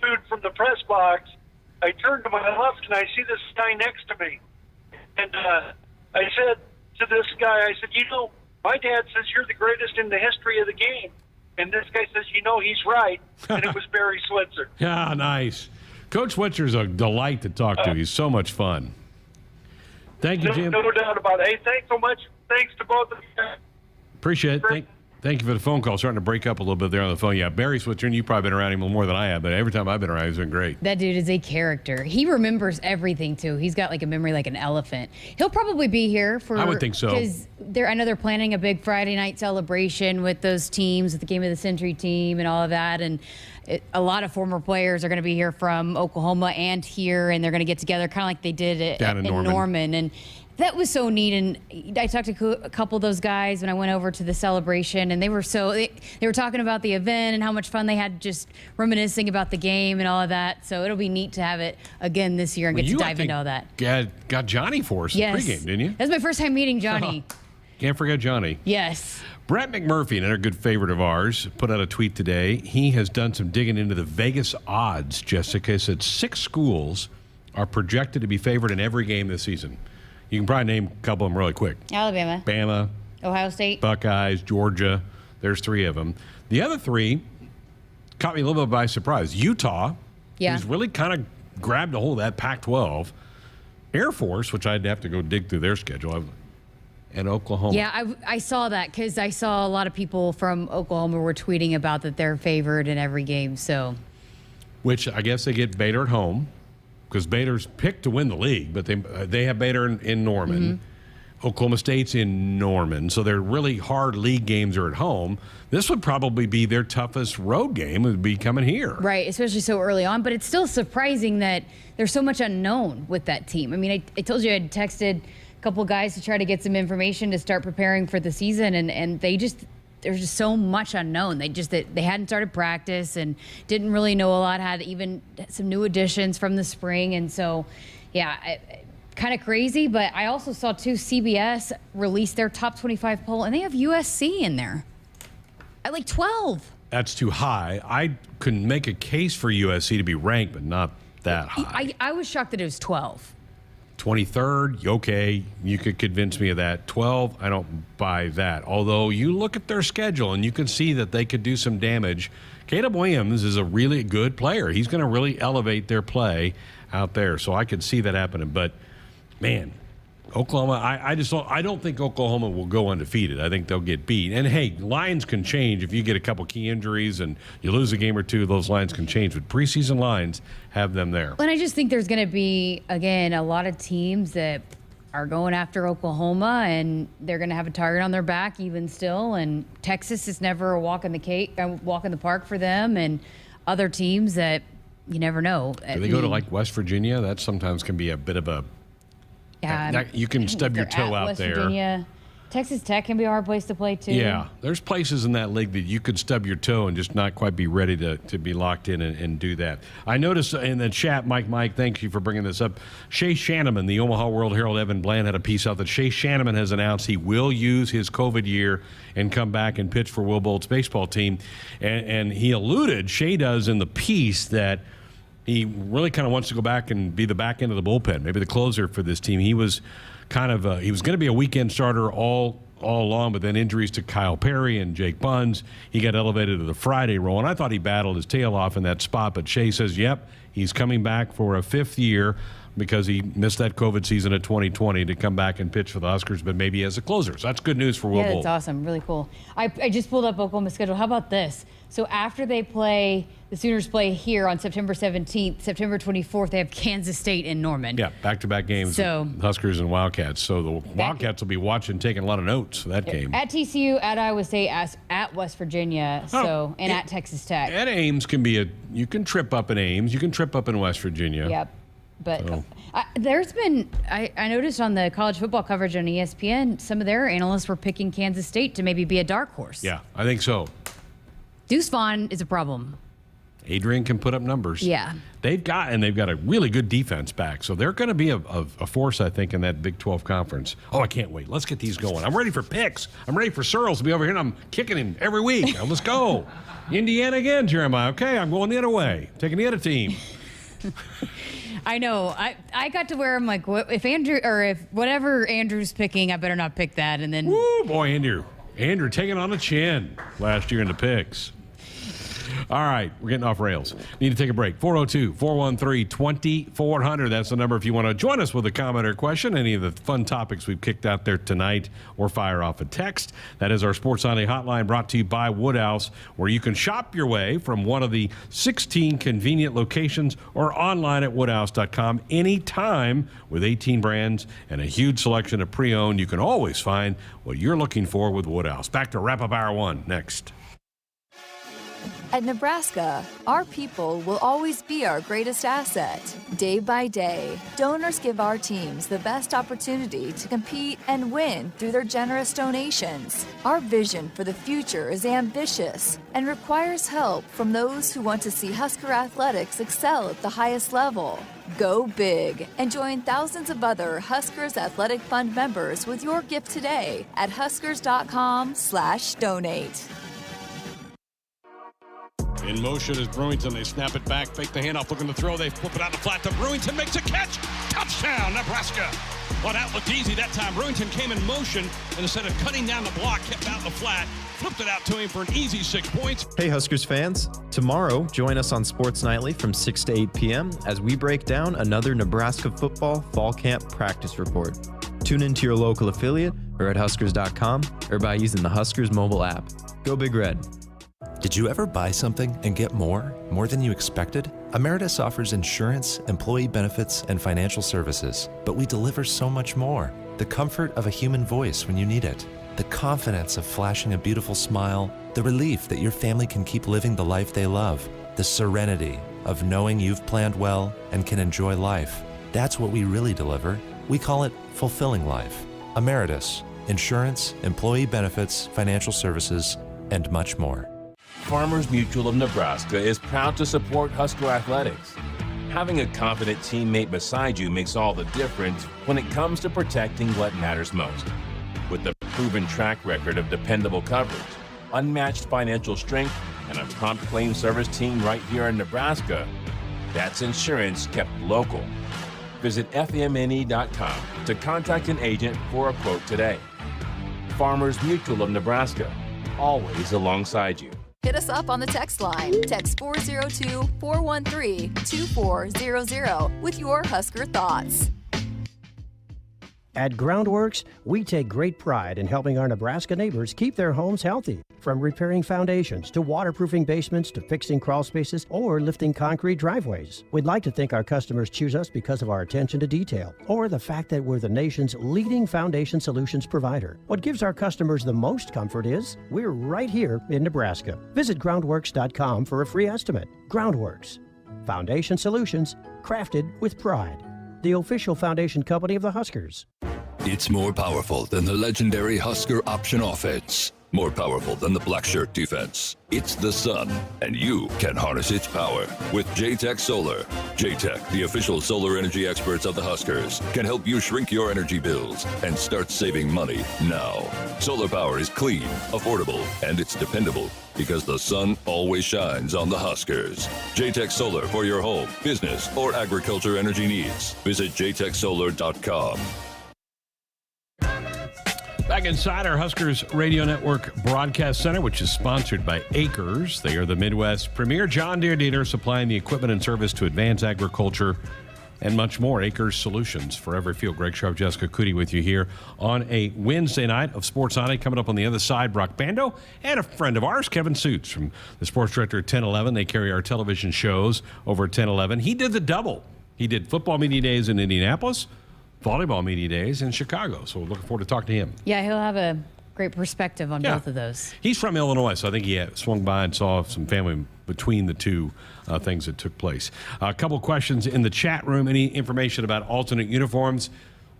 food from the press box, I turned to my left, and I see this guy next to me, and I said to this guy, I said, my dad says you're the greatest in the history of the game. And this guy says, he's right. And it was Barry Switzer. Yeah, nice. Coach Switzer's a delight to talk to. He's so much fun. Thank you, Jim. No doubt about it. Hey, thanks so much. Thanks to both of you. Appreciate it. Thank you for the phone call. Starting to break up a little bit there on the phone. Yeah, Barry Switzer, and you've probably been around him more than I have, but every time I've been around, he's been great. That dude is a character. He remembers everything, too. He's got like a memory like an elephant. He'll probably be here for... I would think so. Because I know they're planning a big Friday night celebration with those teams, with the Game of the Century team and all of that. And a lot of former players are going to be here from Oklahoma and here, and they're going to get together kind of like they did down in Norman. And that was so neat, and I talked to a couple of those guys when I went over to the celebration, and they were talking about the event and how much fun they had, just reminiscing about the game and all of that. So it'll be neat to have it again this year and get to dive into all that. Got Johnny for us in pregame, didn't you? That's my first time meeting Johnny. Can't forget Johnny. Yes. Brett McMurphy, another good favorite of ours, put out a tweet today. He has done some digging into the Vegas odds. Jessica said 6 schools are projected to be favored in every game this season. You can probably name a couple of them really quick. Alabama. Bama. Ohio State. Buckeyes. Georgia. There's 3 of them. The other 3 caught me a little bit by surprise. Utah, who's really kind of grabbed a hold of that Pac-12. Air Force, which I'd have to go dig through their schedule. And Oklahoma. Yeah, I saw that because I saw a lot of people from Oklahoma were tweeting about that they're favored in every game. So, which I guess they get Bader at home because Bader's picked to win the league, but they have Bader in Norman. Mm-hmm. Oklahoma State's in Norman, so their really hard league games are at home. This would probably be their toughest road game, would be coming here. Right, especially so early on. But it's still surprising that there's so much unknown with that team. I mean, I told you I had texted a couple guys to try to get some information to start preparing for the season, and there's just so much unknown. They hadn't started practice and didn't really know a lot, had even some new additions from the spring. And so, yeah, kind of crazy. But I also saw, too, CBS release their top 25 poll, and they have USC in there at like 12. That's too high. I could make a case for USC to be ranked, but not that high. I was shocked that it was 12. 23rd, okay, you could convince me of that. 12, I don't buy that. Although you look at their schedule and you can see that they could do some damage. Caleb Williams is a really good player. He's going to really elevate their play out there. So I could see that happening. But, man, Oklahoma, I don't think Oklahoma will go undefeated. I think they'll get beat. And hey, lines can change if you get a couple key injuries and you lose a game or two. Those lines can change, but preseason lines have them there. And I just think there's going to be, again, a lot of teams that are going after Oklahoma, and they're going to have a target on their back even still. And Texas is never a walk in the park for them, and other teams that you never know. Do they go to like West Virginia? That sometimes can be a bit of a. You can stub your toe out West there. Virginia. Texas Tech can be a hard place to play too. Yeah, there's places in that league that you could stub your toe and just not quite be ready to be locked in and do that. I noticed in the chat, Mike, thank you for bringing this up. Shay Shanneman, the Omaha World Herald, Evan Bland had a piece out that Shay Shanneman has announced he will use his COVID year and come back and pitch for Will Bolt's baseball team. And he alluded, Shay does in the piece, that he really kind of wants to go back and be the back end of the bullpen, maybe the closer for this team. He was kind of he was going to be a weekend starter all along, but then injuries to Kyle Perry and Jake Buns, he got elevated to the Friday role, and I thought he battled his tail off in that spot. But Shay says, yep, he's coming back for a fifth year because he missed that COVID season of 2020 to come back and pitch for the Huskers, but maybe as a closer. So that's good news for Will Bolt. Yeah, that's awesome. Really cool. I just pulled up Oklahoma's schedule. How about this? So after they play, the Sooners play here on September 17th, September 24th, they have Kansas State in Norman. Yeah, back-to-back games, Huskers and Wildcats. So the Wildcats will be watching, taking a lot of notes for that game. At TCU, at Iowa State, at West Virginia, and at Texas Tech. At Ames can be you can trip up in Ames, you can trip up in West Virginia. Yep. But there's been, I noticed on the college football coverage on ESPN, some of their analysts were picking Kansas State to maybe be a dark horse. Yeah, I think so. Deuce Vaughn is a problem. Adrian can put up numbers. Yeah. They've got a really good defense back. So they're going to be a force, I think, in that Big 12 conference. Oh, I can't wait. Let's get these going. I'm ready for picks. I'm ready for Searles to be over here, and I'm kicking him every week. Now, let's go. Indiana again, Jeremiah. Okay, I'm going the other way. Taking the other team. I know. I got to where I'm like, if whatever Andrew's picking, I better not pick that. And then, woo, boy, Andrew taking on the chin last year in the picks. All right, we're getting off rails. Need to take a break. 402-413-2400. That's the number if you want to join us with a comment or question, any of the fun topics we've kicked out there tonight, or fire off a text. That is our Sports Sunday hotline, brought to you by Woodhouse, where you can shop your way from one of the 16 convenient locations or online at woodhouse.com anytime. With 18 brands and a huge selection of pre-owned, you can always find what you're looking for with Woodhouse. Back to wrap up hour one next. At Nebraska, our people will always be our greatest asset. Day by day, donors give our teams the best opportunity to compete and win through their generous donations. Our vision for the future is ambitious and requires help from those who want to see Husker athletics excel at the highest level. Go big and join thousands of other Huskers Athletic Fund members with your gift today at huskers.com/donate. In motion is Brewington. They snap it back, fake the handoff, looking to throw. They flip it out the flat to Brewington, makes a catch. Touchdown, Nebraska. Well, that looked easy that time. Brewington came in motion, and instead of cutting down the block, kept out the flat, flipped it out to him for an easy 6 points. Hey, Huskers fans. Tomorrow, join us on Sports Nightly from 6 to 8 p.m. as we break down another Nebraska football fall camp practice report. Tune into your local affiliate or at huskers.com or by using the Huskers mobile app. Go Big Red. Did you ever buy something and get more than you expected? Emeritus offers insurance, employee benefits, and financial services, but we deliver so much more. The comfort of a human voice when you need it, the confidence of flashing a beautiful smile, the relief that your family can keep living the life they love, the serenity of knowing you've planned well and can enjoy life. That's what we really deliver. We call it fulfilling life. Emeritus, insurance, employee benefits, financial services, and much more. Farmers Mutual of Nebraska is proud to support Husker athletics. Having a confident teammate beside you makes all the difference when it comes to protecting what matters most. With a proven track record of dependable coverage, unmatched financial strength, and a prompt claim service team right here in Nebraska, that's insurance kept local. Visit FMNE.com to contact an agent for a quote today. Farmers Mutual of Nebraska, always alongside you. Hit us up on the text line. Text 402-413-2400 with your Husker thoughts. At Groundworks, we take great pride in helping our Nebraska neighbors keep their homes healthy. From repairing foundations to waterproofing basements to fixing crawl spaces or lifting concrete driveways. We'd like to think our customers choose us because of our attention to detail or the fact that we're the nation's leading foundation solutions provider. What gives our customers the most comfort is we're right here in Nebraska. Visit groundworks.com for a free estimate. Groundworks. Foundation solutions crafted with pride. The official foundation company of the Huskers. It's more powerful than the legendary Husker option offense. More powerful than the black shirt defense. It's the sun, and you can harness its power with JTech Solar. JTech, the official solar energy experts of the Huskers, can help you shrink your energy bills and start saving money now. Solar power is clean, affordable, and it's dependable because the sun always shines on the Huskers. JTech Solar for your home, business, or agriculture energy needs. Visit jtechsolar.com. Back inside our Huskers Radio Network Broadcast Center, which is sponsored by Acres. They are the Midwest's premier John Deere dealer, supplying the equipment and service to advance agriculture and much more. Acres Solutions for every field. Greg Sharp, Jessica Cootie with you here on a Wednesday night of Sports Night. Coming up on the other side, Brock Bando and a friend of ours, Kevin Suits, from the sports director at 1011. They carry our television shows over at 1011. He did the double. He did football media days in Indianapolis, volleyball media days in Chicago. So we're looking forward to talking to him. Yeah, he'll have a great perspective on both of those. He's from Illinois, so I think he swung by and saw some family between the two things that took place. A couple questions in the chat room. Any information about alternate uniforms?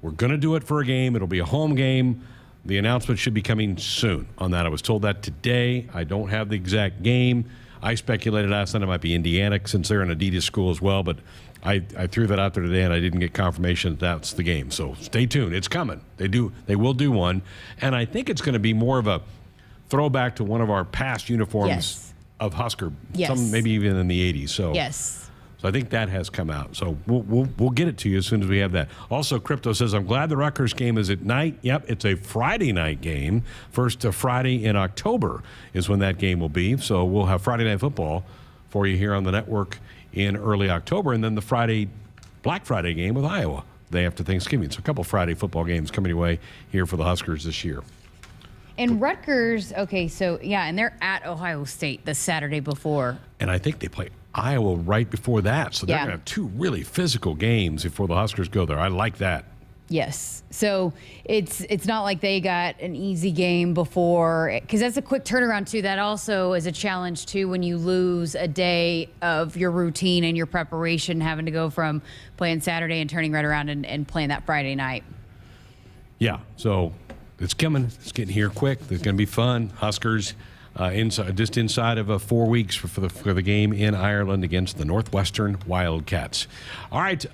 We're going to do it for a game. It'll be a home game. The announcement should be coming soon on that. I was told that today. I don't have the exact game. I speculated last night it might be Indiana since they're an Adidas school as well, but I threw that out there today, and I didn't get confirmation that that's the game. So stay tuned. It's coming. They will do one. And I think it's going to be more of a throwback to one of our past uniforms of Husker, some maybe even in the 80s. So So I think that has come out. So we'll get it to you as soon as we have that. Also, Crypto says, I'm glad the Rutgers game is at night. Yep, it's a Friday night game. First Friday in October is when that game will be. So we'll have Friday Night Football for you here on the network in early October, and then the Black Friday game with Iowa day after Thanksgiving. So a couple Friday football games coming your way here for the Huskers this year. And Rutgers, and they're at Ohio State the Saturday before. And I think they play Iowa right before that. So they're going to have two really physical games before the Huskers go there. I like that. Yes. So it's not like they got an easy game before, because that's a quick turnaround too. That also is a challenge too when you lose a day of your routine and your preparation, having to go from playing Saturday and turning right around and playing that Friday night. Yeah. So it's coming. It's getting here quick. It's going to be fun. Huskers inside of 4 weeks for the game in Ireland against the Northwestern Wildcats. All right,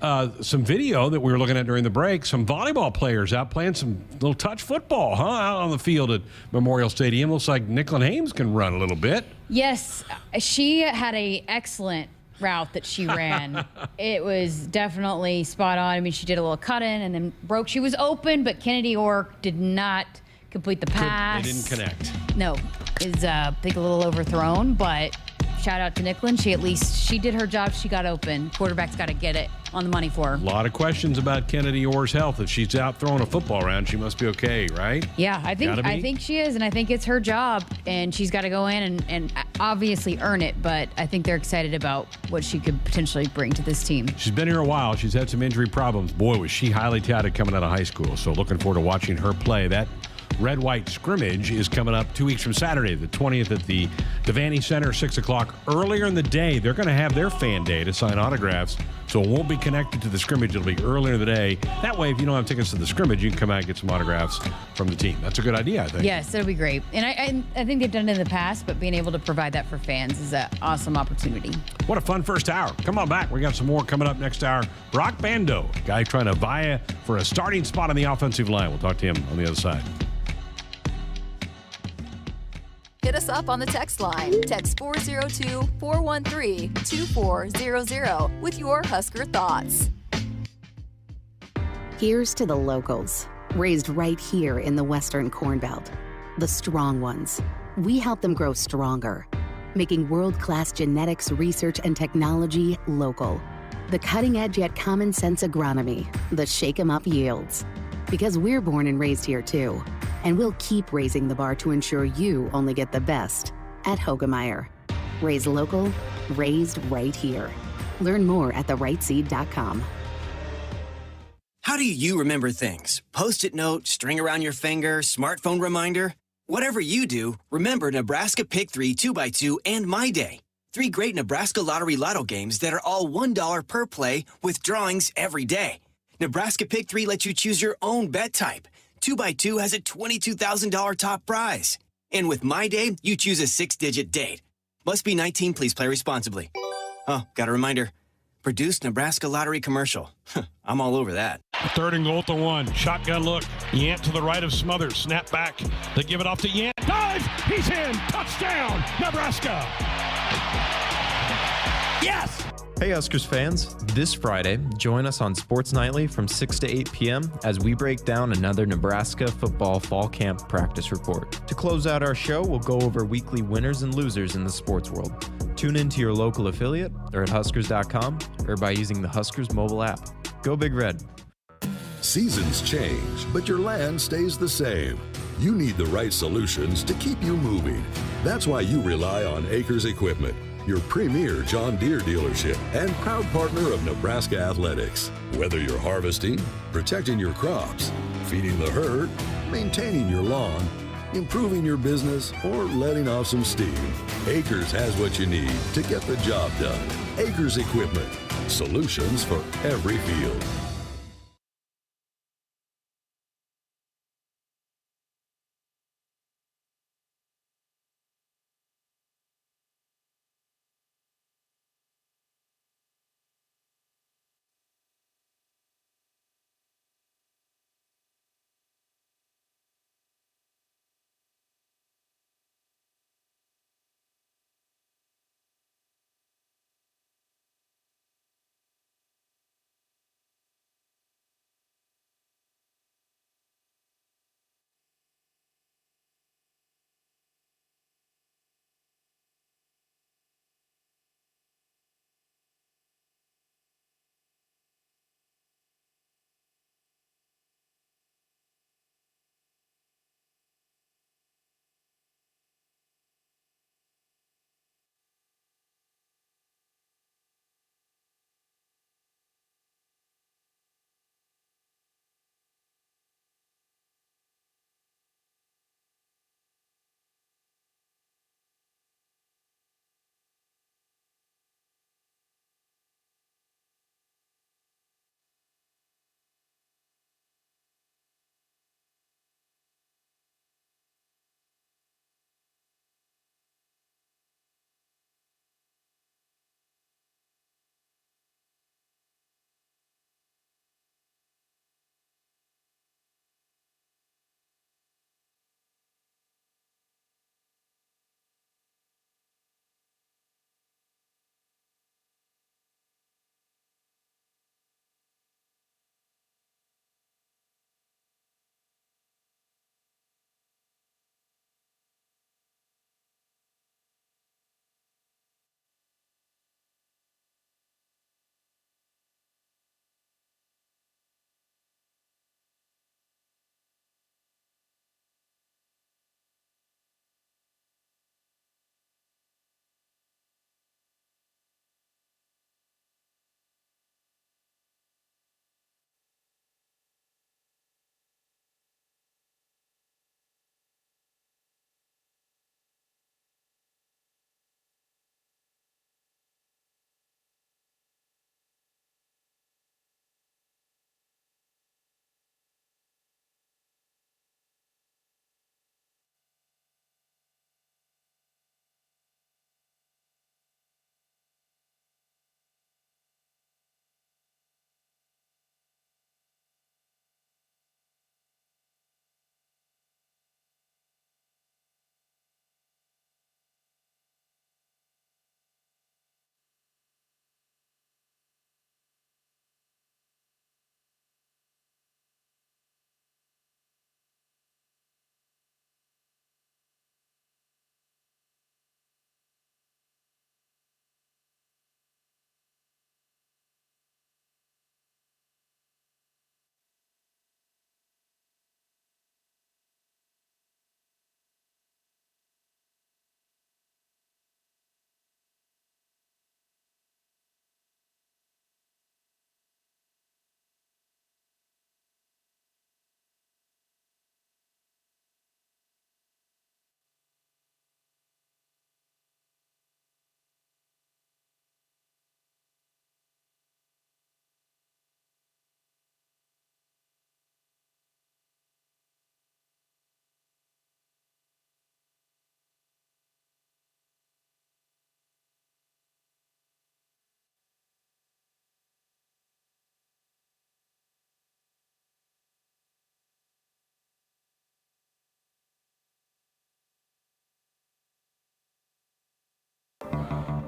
some video that we were looking at during the break. Some volleyball players out playing some little touch football, out on the field at Memorial Stadium. Looks like Nicklin Hames can run a little bit. Yes, she had a excellent route that she ran. It was definitely spot on. I mean, she did a little cut in and then broke. She was open, but Kennedy Ork did not complete the pass. They didn't connect. No, is a little overthrown, but shout out to Nicklin. She did her job. She got open. Quarterback's got to get it on the money for her. A lot of questions about Kennedy Orr's health. If she's out throwing a football around, she must be okay, right? Yeah, I think she is, and I think it's her job, and she's got to go in and obviously earn it, but I think they're excited about what she could potentially bring to this team. She's been here a while. She's had some injury problems. Boy, was she highly touted coming out of high school, so looking forward to watching her play. That red-white scrimmage is coming up 2 weeks from Saturday, the 20th at the Devaney Center, 6 o'clock. Earlier in the day, they're going to have their fan day to sign autographs, so it won't be connected to the scrimmage. It'll be earlier in the day. That way, if you don't have tickets to the scrimmage, you can come out and get some autographs from the team. That's a good idea, I think. Yes, that'll be great. And I think they've done it in the past, but being able to provide that for fans is an awesome opportunity. What a fun first hour. Come on back. We got some more coming up next hour. Brock Bando, guy trying to vie for a starting spot on the offensive line. We'll talk to him on the other side. Hit us up on the text line. Text 402-413-2400 with your Husker thoughts. Here's to the locals, raised right here in the Western Corn Belt. The strong ones. We help them grow stronger, making world-class genetics research and technology local. The cutting-edge yet common-sense agronomy, the shake-em-up yields. Because we're born and raised here too. And we'll keep raising the bar to ensure you only get the best at Hogemeyer. Raised local, raised right here. Learn more at therightseed.com. How do you remember things? Post-it note, string around your finger, smartphone reminder? Whatever you do, remember Nebraska Pick 3 2x2 and My Day. 3 great Nebraska Lottery Lotto games that are all $1 per play with drawings every day. Nebraska Pick 3 lets you choose your own bet type. 2x2 has a $22,000 top prize. And with My Day, you choose a 6-digit date. Must be 19, please play responsibly. Oh, got a reminder. Produced Nebraska Lottery commercial. I'm all over that. 3rd and goal to 1. Shotgun look. Yant to the right of Smothers. Snap back. They give it off to Yant. Dive! He's in! Touchdown! Nebraska! Yes! Hey Huskers fans, this Friday, join us on Sports Nightly from 6 to 8 p.m. as we break down another Nebraska football fall camp practice report. To close out our show, we'll go over weekly winners and losers in the sports world. Tune in to your local affiliate or at Huskers.com or by using the Huskers mobile app. Go Big Red. Seasons change, but your land stays the same. You need the right solutions to keep you moving. That's why you rely on Acres Equipment, your premier John Deere dealership and proud partner of Nebraska Athletics. Whether you're harvesting, protecting your crops, feeding the herd, maintaining your lawn, improving your business, or letting off some steam, Acres has what you need to get the job done. Acres Equipment, solutions for every field.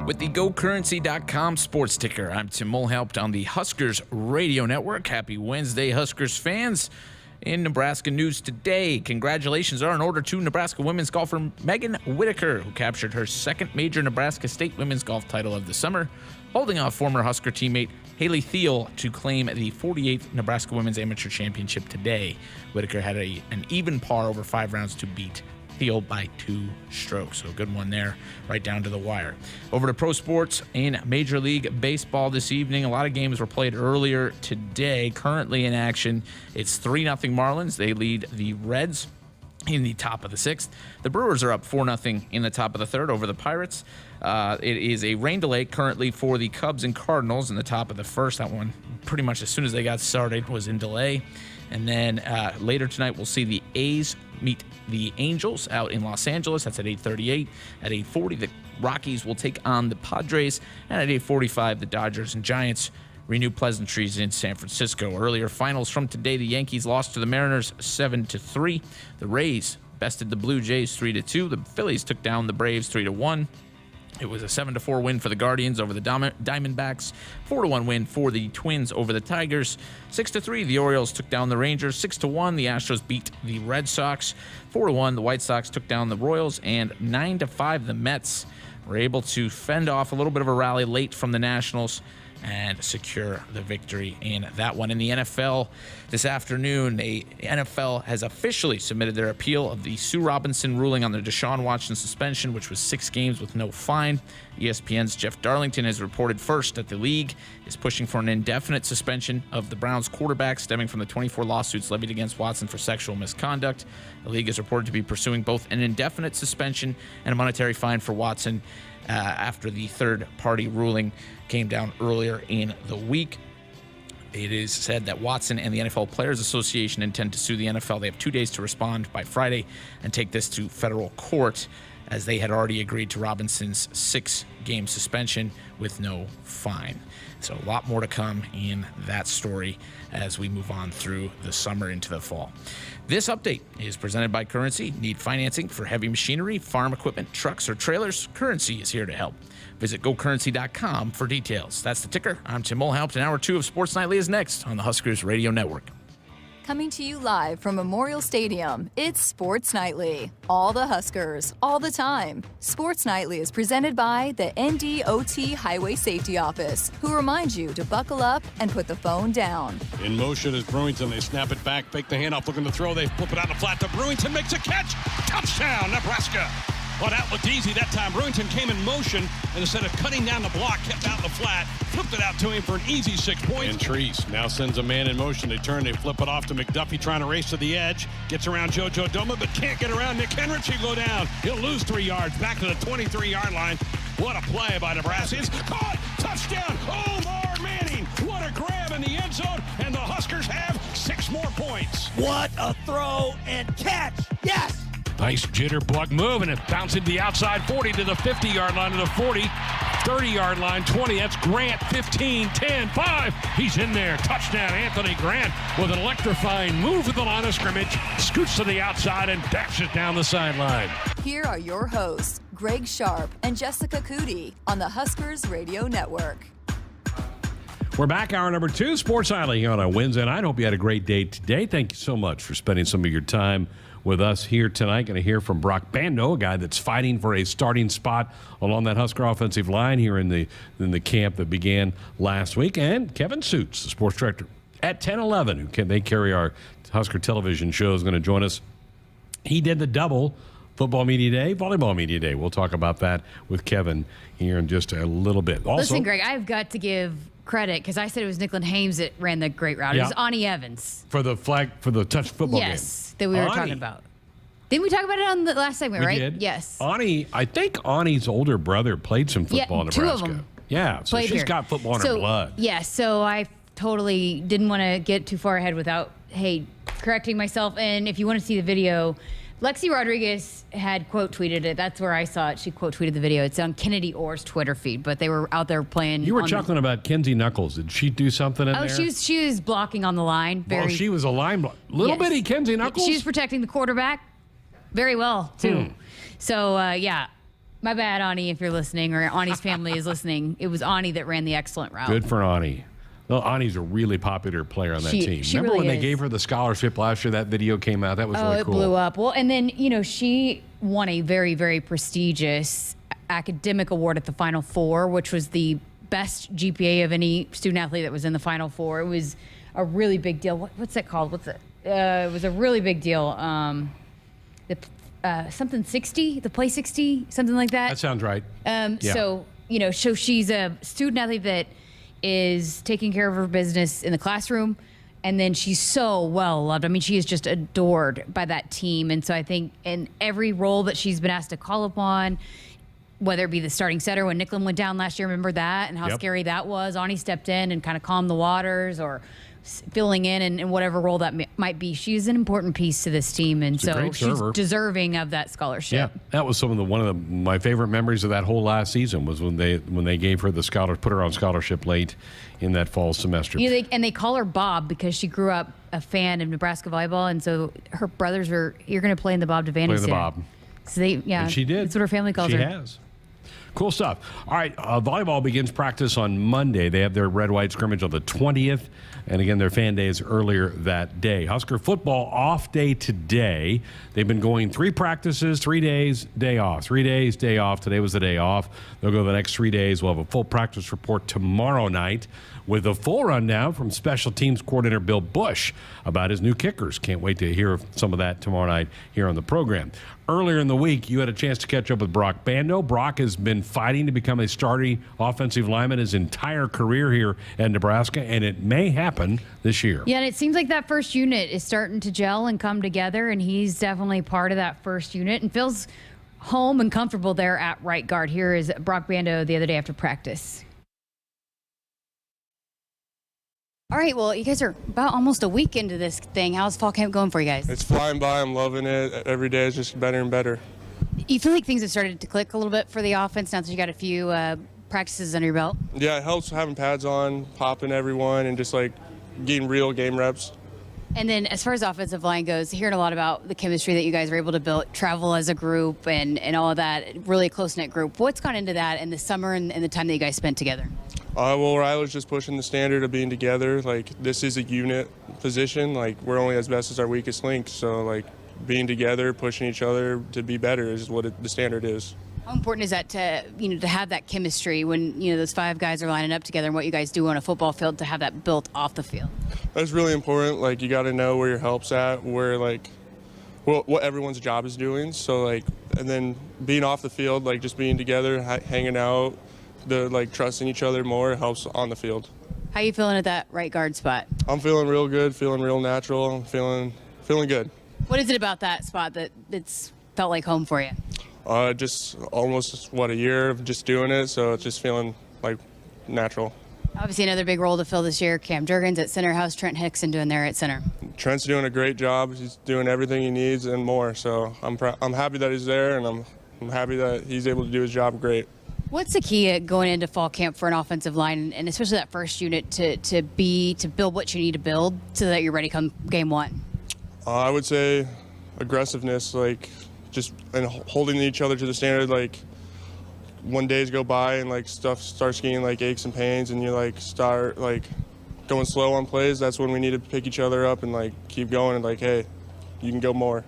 With the GoCurrency.com sports ticker, I'm Tim Mulhaupt on the Huskers Radio Network. Happy Wednesday, Huskers fans. In Nebraska news today, congratulations are in order to Nebraska women's golfer Megan Whitaker, who captured her second major Nebraska State women's golf title of the summer, holding off former Husker teammate Haley Thiel to claim the 48th Nebraska Women's Amateur Championship today. Whitaker had an even par over 5 rounds to beat Thiel by 2 strokes. So good one there, right down to the wire. Over to pro sports in Major League Baseball this evening. A lot of games were played earlier today. Currently in action, it's 3-0 Marlins. They lead the Reds in the top of the 6th. The Brewers are up 4-0 in the top of the 3rd over the Pirates. It is a rain delay currently for the Cubs and Cardinals in the top of the 1st. That one, pretty much as soon as they got started, was in delay. And then later tonight, we'll see the A's meet the Angels out in Los Angeles. That's at 8:38. At 8:40, the Rockies will take on the Padres. And at 8:45, the Dodgers and Giants renew pleasantries in San Francisco. Earlier finals from today, the Yankees lost to the Mariners 7-3. The Rays bested the Blue Jays 3-2. The Phillies took down the Braves 3-1. It was a 7-4 win for the Guardians over the Diamondbacks, 4-1 win for the Twins over the Tigers, 6-3 the Orioles took down the Rangers, 6-1 the Astros beat the Red Sox, 4-1 the White Sox took down the Royals, and 9-5 the Mets were able to fend off a little bit of a rally late from the Nationals and secure the victory in that one. In the NFL this afternoon, the NFL has officially submitted their appeal of the Sue Robinson ruling on the Deshaun Watson suspension, which was 6 games with no fine. ESPN's Jeff Darlington has reported first that the league is pushing for an indefinite suspension of the Browns quarterback stemming from the 24 lawsuits levied against Watson for sexual misconduct. The league is reported to be pursuing both an indefinite suspension and a monetary fine for Watson after the third-party ruling came down earlier in the week. It is said that Watson and the NFL Players Association intend to sue the NFL. They have 2 days to respond by Friday and take this to federal court, as they had already agreed to Robinson's 6-game suspension with no fine. So a lot more to come in that story as we move on through the summer into the fall. This update is presented by Currency. Need financing for heavy machinery, farm equipment, trucks, or trailers? Currency is here to help. Visit GoCurrency.com for details. That's the ticker. I'm Tim Mulhaupt, and Hour 2 of Sports Nightly is next on the Huskers Radio Network. Coming to you live from Memorial Stadium, it's Sports Nightly. All the Huskers, all the time. Sports Nightly is presented by the NDOT Highway Safety Office, who reminds you to buckle up and put the phone down. In motion is Brewington. They snap it back, fake the handoff, looking to throw. They flip it out the flat to Brewington, makes a catch. Touchdown, Nebraska. Well, that looked easy that time. Brewington came in motion, and instead of cutting down the block, kept out in the flat, flipped it out to him for an easy 6 points. And Treese now sends a man in motion. They turn, they flip it off to McDuffie, trying to race to the edge. Gets around JoJo Doma, but can't get around Nick Henrich. He'll go down. He'll lose 3 yards, back to the 23-yard line. What a play by Nebraska. It's caught. Touchdown. Omar Manning. What a grab in the end zone, and the Huskers have 6 more points. What a throw and catch. Yes. Nice jitterbug move, and it bounced into the outside 40 to the 50-yard line, to the 40, 30-yard line, 20. That's Grant, 15, 10, 5. He's in there. Touchdown, Anthony Grant, with an electrifying move to the line of scrimmage, scoots to the outside and dashes down the sideline. Here are your hosts, Greg Sharp and Jessica Cootie, on the Huskers Radio Network. We're back, hour number 2, Sports Nightly on a Wednesday night. Hope you had a great day today. Thank you so much for spending some of your time with us here tonight. Going to hear from Brock Bando, a guy that's fighting for a starting spot along that Husker offensive line here in the camp that began last week. And Kevin Suits, the sports director at 10-11, they carry our Husker television show, is going to join us. He did the double football media day, volleyball media day. We'll talk about that with Kevin here in just a little bit. Also, listen, Greg, I've got to give credit, because I said it was Nicklin Hames that ran the great route. It was Ani Evans. For the touch football game. Yes, that we were talking about. Didn't we talk about it on the last segment, right? Did. Yes. Ani, I think Ani's older brother played some football in Nebraska. 2 of them. Yeah, so she's got football in her blood. Yeah, so I totally didn't want to get too far ahead without, correcting myself. And if you want to see the video, Lexi Rodriguez had quote tweeted it. That's where I saw it. She quote tweeted the video. It's on Kennedy Orr's Twitter feed, but they were out there playing. You were chuckling about Kenzie Knuckles. Did she do something in there? Oh, she was blocking on the line. She was a line block. Little bitty Kenzie Knuckles? She was protecting the quarterback very well, too. So, My bad, Ani, if you're listening, or Ani's family is listening. It was Ani that ran the excellent route. Good for Ani. Well, Ani's a really popular player on that team. She Remember really when they is. gave her the scholarship last year? That video came out. That was really cool. It blew up. Well, and then, she won a very, very prestigious academic award at the Final Four, which was the best GPA of any student athlete that was in the Final Four. It was a really big deal. What's that called? It was a really big deal. Something 60, the Play 60, something like that. That sounds right. Yeah. So she's a student athlete that is taking care of her business in the classroom, and then she's so well loved. I mean, she is just adored by that team. And so I think in every role that she's been asked to call upon, whether it be the starting setter when Nicklin went down last year, remember that, and how scary that was. Ani stepped in and kind of calmed the waters, or filling in and whatever role that might be. She's an important piece to this team, and so she's deserving of that scholarship. Yeah, that was one of my favorite memories of that whole last season was when they gave her put her on scholarship late in that fall semester. They call her Bob because she grew up a fan of Nebraska volleyball, and so her brothers you're going to play in the Bob Devaney Center. Bob. So and she did. That's what her family calls her. She has. Cool stuff. All right, volleyball begins practice on Monday. They have their red-white scrimmage on the 20th. And again, their fan day is earlier that day. Husker football off day today. They've been going 3 practices, 3 days, day off. 3 days, day off. Today was the day off. They'll go the next 3 days. We'll have a full practice report tomorrow night with a full rundown from special teams coordinator Bill Bush about his new kickers. Can't wait to hear some of that tomorrow night here on the program. Earlier in the week, you had a chance to catch up with Brock Bando. Brock has been fighting to become a starting offensive lineman his entire career here at Nebraska, and it may happen this year. Yeah, and it seems like that first unit is starting to gel and come together, and he's definitely part of that first unit and feels home and comfortable there at right guard. Here is Brock Bando the other day after practice. All right, well, you guys are about almost a week into this thing. How's fall camp going for you guys? It's flying by. I'm loving it. Every day is just better and better. You feel like things have started to click a little bit for the offense now that you got a few practices under your belt? Yeah, it helps having pads on, popping everyone, and just like getting real game reps. And then as far as offensive line goes, hearing a lot about the chemistry that you guys were able to build, travel as a group and all of that, really a close-knit group. What's gone into that in the summer and the time that you guys spent together? Well, Riley's just pushing the standard of being together. Like, this is a unit position. Like, we're only as best as our weakest link. So, like, being together, pushing each other to be better is what the standard is. How important is that to have that chemistry when, those 5 guys are lining up together and what you guys do on a football field to have that built off the field? That's really important. Like, you got to know where your help's at, where, like, what everyone's job is doing. So, like, and then being off the field, like, just being together, hanging out, trusting each other more helps on the field. How you feeling at that right guard spot? I'm feeling real good, feeling real natural. I'm feeling good. What is it about that spot that it's felt like home for you? Just almost, a year of just doing it, so it's just feeling like natural. Obviously another big role to fill this year. Cam Jurgens at center. How's Trent Hickson doing there at center? Trent's doing a great job. He's doing everything he needs and more, so I'm happy that he's there, and I'm happy that he's able to do his job great. What's the key going into fall camp for an offensive line, and especially that first unit, to build what you need to build so that you're ready come game one? I would say aggressiveness, and holding each other to the standard. Like, when days go by and stuff starts getting aches and pains, and you start going slow on plays, that's when we need to pick each other up and keep going and hey, you can go more.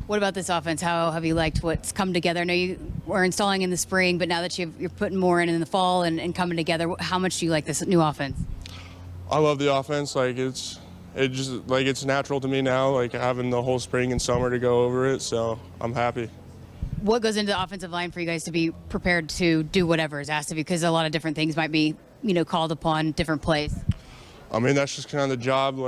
What about this offense? How have you liked what's come together? I know you were installing in the spring, but now that you're putting more in the fall and coming together, how much do you like this new offense? I love the offense. It's natural to me now, having the whole spring and summer to go over it, so I'm happy. What goes into the offensive line for you guys to be prepared to do whatever is asked of you? Because a lot of different things might be, called upon, different plays. I mean, that's just kind of the job,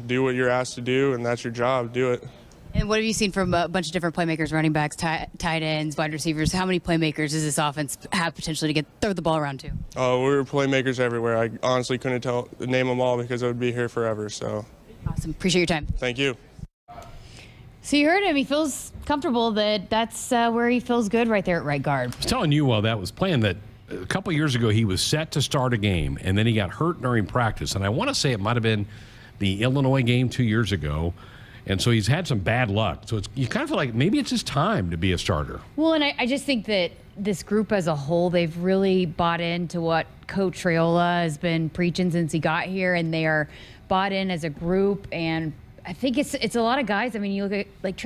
do what you're asked to do, and that's your job, do it. And what have you seen from a bunch of different playmakers, running backs, tight ends, wide receivers? How many playmakers does this offense have potentially to throw the ball around to? We're playmakers everywhere. I honestly couldn't name them all because I would be here forever. So. Awesome. Appreciate your time. Thank you. So you heard him. He feels comfortable that's where he feels good right there at right guard. I was telling you while that was playing that a couple years ago he was set to start a game, and then he got hurt during practice. And I want to say it might have been the Illinois game 2 years ago. And so he's had some bad luck. So you kind of feel like maybe it's his time to be a starter. Well, and I just think that this group as a whole, they've really bought into what Coach Raiola has been preaching since he got here, and they are bought in as a group. And I think it's a lot of guys. I mean, you look at like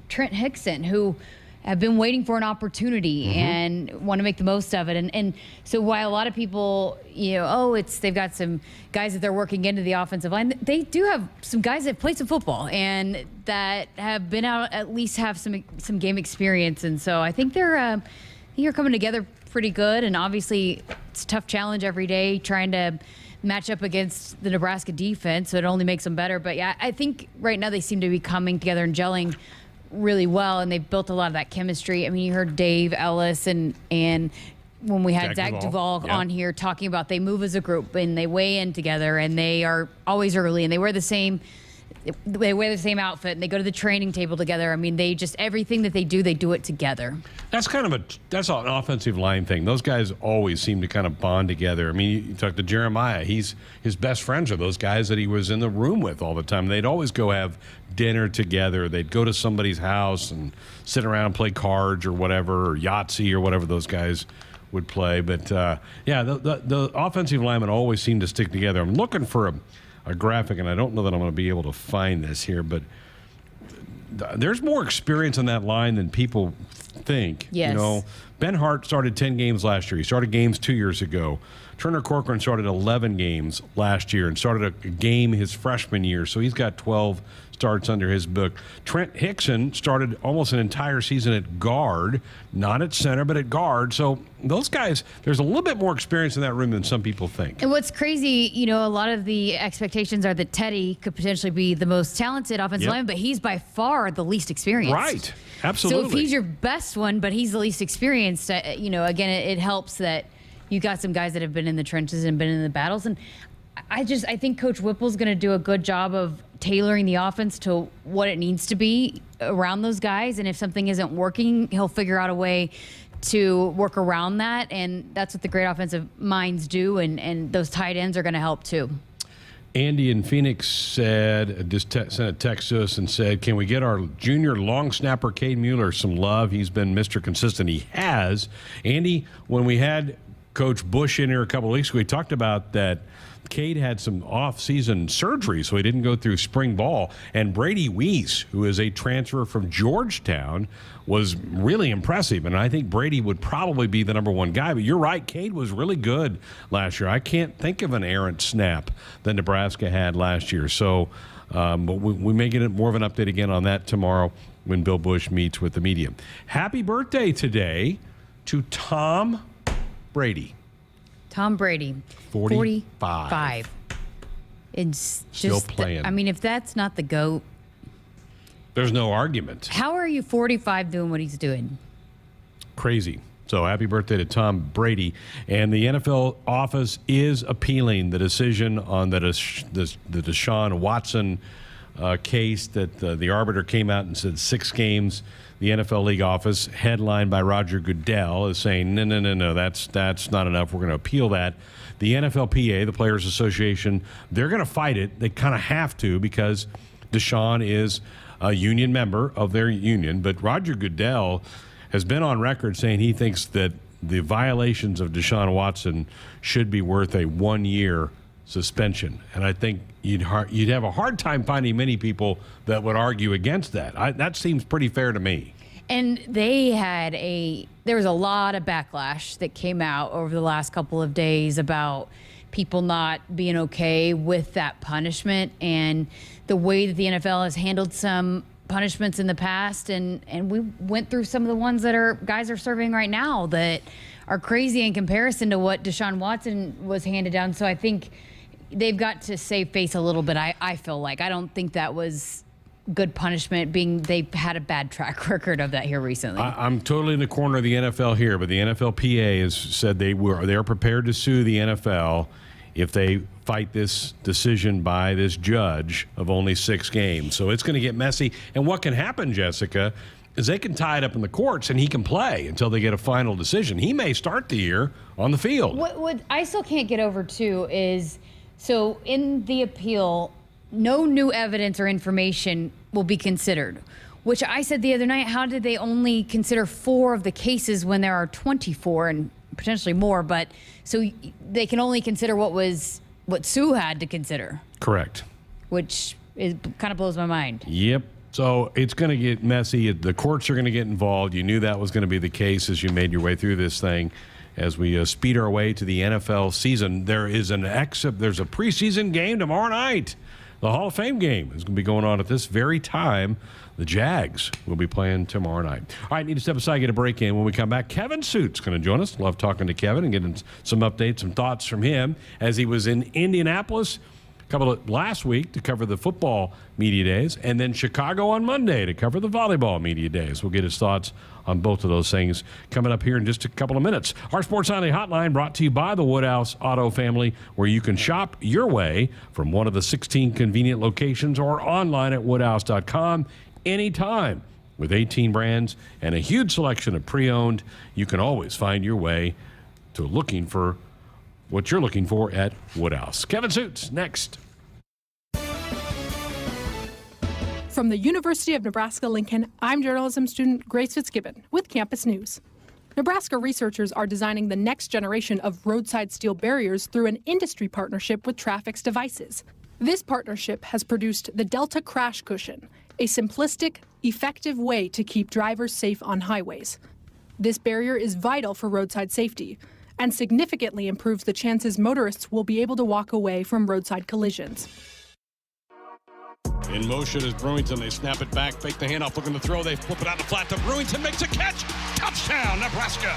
Trent Hickson, who have been waiting for an opportunity and want to make the most of it. And so while a lot of people, they've got some guys that they're working into the offensive line, they do have some guys that played some football and that have been out, at least have some game experience. And so I think they're coming together pretty good. And obviously it's a tough challenge every day trying to match up against the Nebraska defense, so it only makes them better. But yeah, I think right now they seem to be coming together and gelling really well, and they've built a lot of that chemistry. I mean, you heard Dave Ellis and when we had Zach Duvall on here talking about they move as a group and they weigh in together and they are always early and they wear the same outfit and they go to the training table together. I mean, they just, everything that they do it together. That's that's an offensive line thing. Those guys always seem to kind of bond together. I mean, you talk to Jeremiah, his best friends are those guys that he was in the room with all the time. They'd always go have dinner together. They'd go to somebody's house and sit around and play cards or whatever, or Yahtzee or whatever those guys would play. But the offensive linemen always seem to stick together. I'm looking for a graphic, and I don't know that I'm going to be able to find this here, but there's more experience on that line than people think. Yes. Ben Hart started 10 games last year. He started games 2 years ago. Turner Corcoran started 11 games last year and started a game his freshman year, so he's got 12 starts under his book. Trent Hickson started almost an entire season at guard, not at center, but at guard. So those guys, there's a little bit more experience in that room than some people think. And what's crazy, a lot of the expectations are that Teddy could potentially be the most talented offensive lineman, but he's by far the least experienced. Right. Absolutely. So if he's your best one, but he's the least experienced, again, it helps that you got some guys that have been in the trenches and been in the battles. And I think Coach Whipple's going to do a good job of tailoring the offense to what it needs to be around those guys. And if something isn't working, he'll figure out a way to work around that. And that's what the great offensive minds do. And those tight ends are going to help too. Andy in Phoenix sent a text to us and said, can we get our junior long snapper, Cade Mueller, some love? He's been Mr. Consistent. He has. Andy, when we had Coach Bush in here a couple of weeks ago, we talked about that Cade had some off-season surgery, so he didn't go through spring ball. And Brady Weiss, who is a transfer from Georgetown, was really impressive. And I think Brady would probably be the number one guy. But you're right, Cade was really good last year. I can't think of an errant snap that Nebraska had last year. So but we may get more of an update again on that tomorrow when Bill Bush meets with the media. Happy birthday today to Tom Brady. Tom Brady, 45. It's still just playing. I mean, if that's not the GOAT, there's no argument. How are you 45 doing what he's doing? Crazy. So happy birthday to Tom Brady. And the NFL office is appealing the decision on the Deshaun Watson case that the arbiter came out and said 6 games. The NFL League office, headlined by Roger Goodell, is saying, no, that's not enough. We're going to appeal that. The NFLPA, the Players Association, they're going to fight it. They kind of have to because Deshaun is a union member of their union. But Roger Goodell has been on record saying he thinks that the violations of Deshaun Watson should be worth a 1-year suspension. And I think you'd have a hard time finding many people that would argue against that. That seems pretty fair to me. And there was a lot of backlash that came out over the last couple of days about people not being okay with that punishment and the way that the NFL has handled some punishments in the past. And we went through some of the ones that guys are serving right now that are crazy in comparison to what Deshaun Watson was handed down. So I think they've got to save face a little bit. I feel like I don't think that was good punishment, being they've had a bad track record of that here recently. I'm totally in the corner of the NFL here, but the NFLPA has said they are prepared to sue the NFL if they fight this decision by this judge of only 6 games. So it's going to get messy. And what can happen, Jessica, is they can tie it up in the courts and he can play until they get a final decision. He may start the year on the field. What I still can't get over too is, so in the appeal, no new evidence or information will be considered, which I said the other night, how did they only consider 4 of the cases when there are 24 and potentially more? But so they can only consider what Sue had to consider. Correct. Which kind of blows my mind. Yep. So it's going to get messy. The courts are going to get involved. You knew that was going to be the case as you made your way through this thing. As we speed our way to the NFL season, there's a preseason game tomorrow night. The Hall of Fame game is going to be going on at this very time. The Jags will be playing tomorrow night. All right, need to step aside, get a break in. When we come back, Kevin Suit's going to join us. Love talking to Kevin and getting some updates, some thoughts from him as he was in Indianapolis last week to cover the football media days, and then Chicago on Monday to cover the volleyball media days. We'll get his thoughts on both of those things coming up here in just a couple of minutes. Our Sports Nightly Hotline brought to you by the Woodhouse Auto family, where you can shop your way from one of the 16 convenient locations or online at woodhouse.com anytime. With 18 brands and a huge selection of pre-owned, you can always find your way to looking for what you're looking for at Woodhouse. Kevin Suits, next. From the University of Nebraska-Lincoln, I'm journalism student Grace Fitzgibbon with Campus News. Nebraska researchers are designing the next generation of roadside steel barriers through an industry partnership with Trafix Devices. This partnership has produced the Delta Crash Cushion, a simplistic, effective way to keep drivers safe on highways. This barrier is vital for roadside safety and significantly improves the chances motorists will be able to walk away from roadside collisions. In motion is Brewington. They snap it back, fake the handoff, looking to throw. They flip it out the flat to Brewington, makes a catch. Touchdown, Nebraska.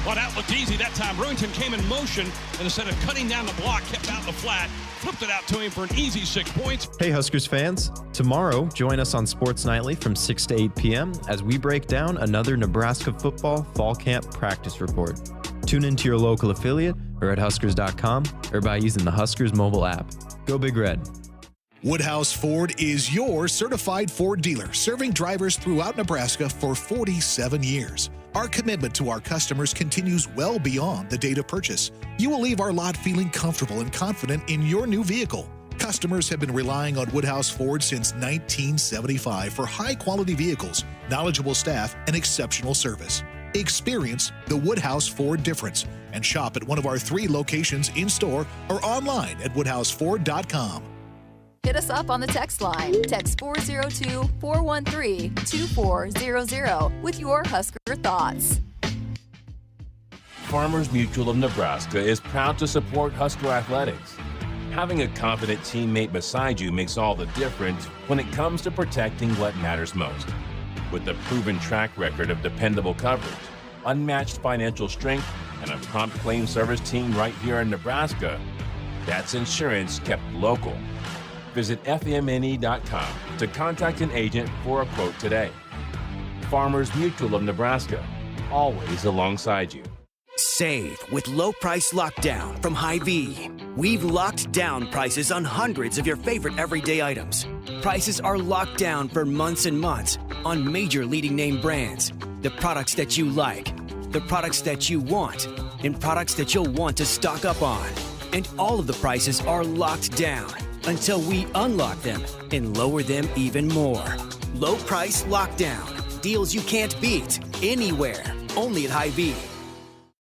Well, that looked easy that time. Brewington came in motion, and instead of cutting down the block, kept out the flat, flipped it out to him for an easy 6 points. Hey, Huskers fans. Tomorrow, join us on Sports Nightly from 6 to 8 p.m. as we break down another Nebraska football fall camp practice report. Tune into your local affiliate or at Huskers.com or by using the Huskers mobile app. Go Big Red. Woodhouse Ford is your certified Ford dealer, serving drivers throughout Nebraska for 47 years. Our commitment to our customers continues well beyond the date of purchase. You will leave our lot feeling comfortable and confident in your new vehicle. Customers have been relying on Woodhouse Ford since 1975 for high-quality vehicles, knowledgeable staff, and exceptional service. Experience the Woodhouse Ford difference and shop at one of our 3 locations in-store or online at woodhouseford.com. Hit us up on the text line. Text 402-413-2400 with your Husker thoughts. Farmers Mutual of Nebraska is proud to support Husker athletics. Having a confident teammate beside you makes all the difference when it comes to protecting what matters most. With a proven track record of dependable coverage, unmatched financial strength, and a prompt claim service team right here in Nebraska, that's insurance kept local. Visit FMNE.com to contact an agent for a quote today. Farmers Mutual of Nebraska, always alongside you. Save with low price lockdown from Hy-Vee. We've locked down prices on hundreds of your favorite everyday items. Prices are locked down for months and months on major leading name brands. The products that you like, the products that you want, and products that you'll want to stock up on. And all of the prices are locked down until we unlock them and lower them even more. Low price lockdown. Deals you can't beat anywhere. Only at Hy-Vee.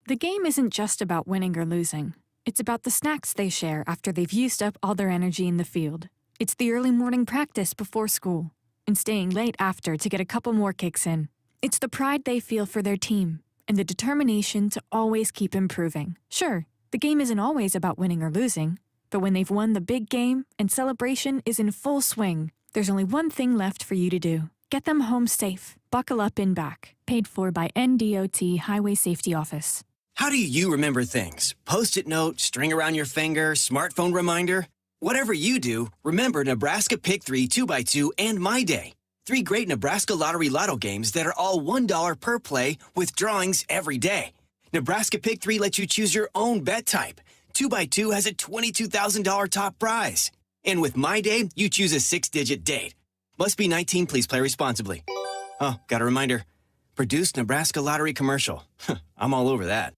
The game isn't just about winning or losing. It's about the snacks they share after they've used up all their energy in the field. It's the early morning practice before school and staying late after to get a couple more kicks in. It's the pride they feel for their team and the determination to always keep improving. Sure, the game isn't always about winning or losing, but when they've won the big game and celebration is in full swing, there's only one thing left for you to do. Get them home safe. Buckle up in back. Paid for by NDOT Highway Safety Office. How do you remember things? Post-it note, string around your finger, smartphone reminder? Whatever you do, remember Nebraska Pick 3 2x2 and My Day. 3 great Nebraska Lottery Lotto games that are all $1 per play with drawings every day. Nebraska Pick 3 lets you choose your own bet type. 2x2 has a $22,000 top prize. And with My Day, you choose a 6-digit date. Must be 19, please play responsibly. Oh, got a reminder. Produced Nebraska Lottery commercial. I'm all over that.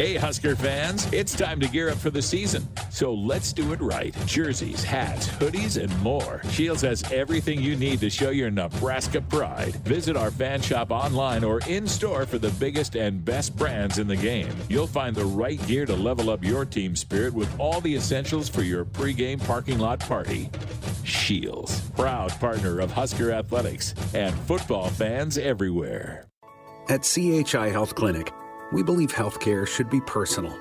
Hey, Husker fans, it's time to gear up for the season. So let's do it right. Jerseys, hats, hoodies, and more. Shields has everything you need to show your Nebraska pride. Visit our fan shop online or in-store for the biggest and best brands in the game. You'll find the right gear to level up your team spirit with all the essentials for your pregame parking lot party. Shields, proud partner of Husker Athletics and football fans everywhere. At CHI Health Clinic, we believe healthcare should be personal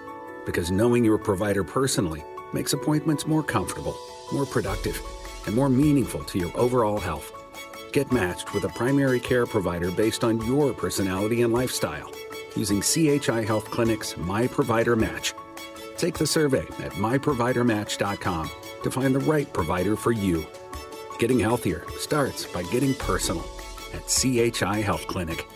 because knowing your provider personally makes appointments more comfortable, more productive, and more meaningful to your overall health. Get matched with a primary care provider based on your personality and lifestyle using CHI Health Clinic's My Provider Match. Take the survey at myprovidermatch.com to find the right provider for you. Getting healthier starts by getting personal at CHI Health Clinic.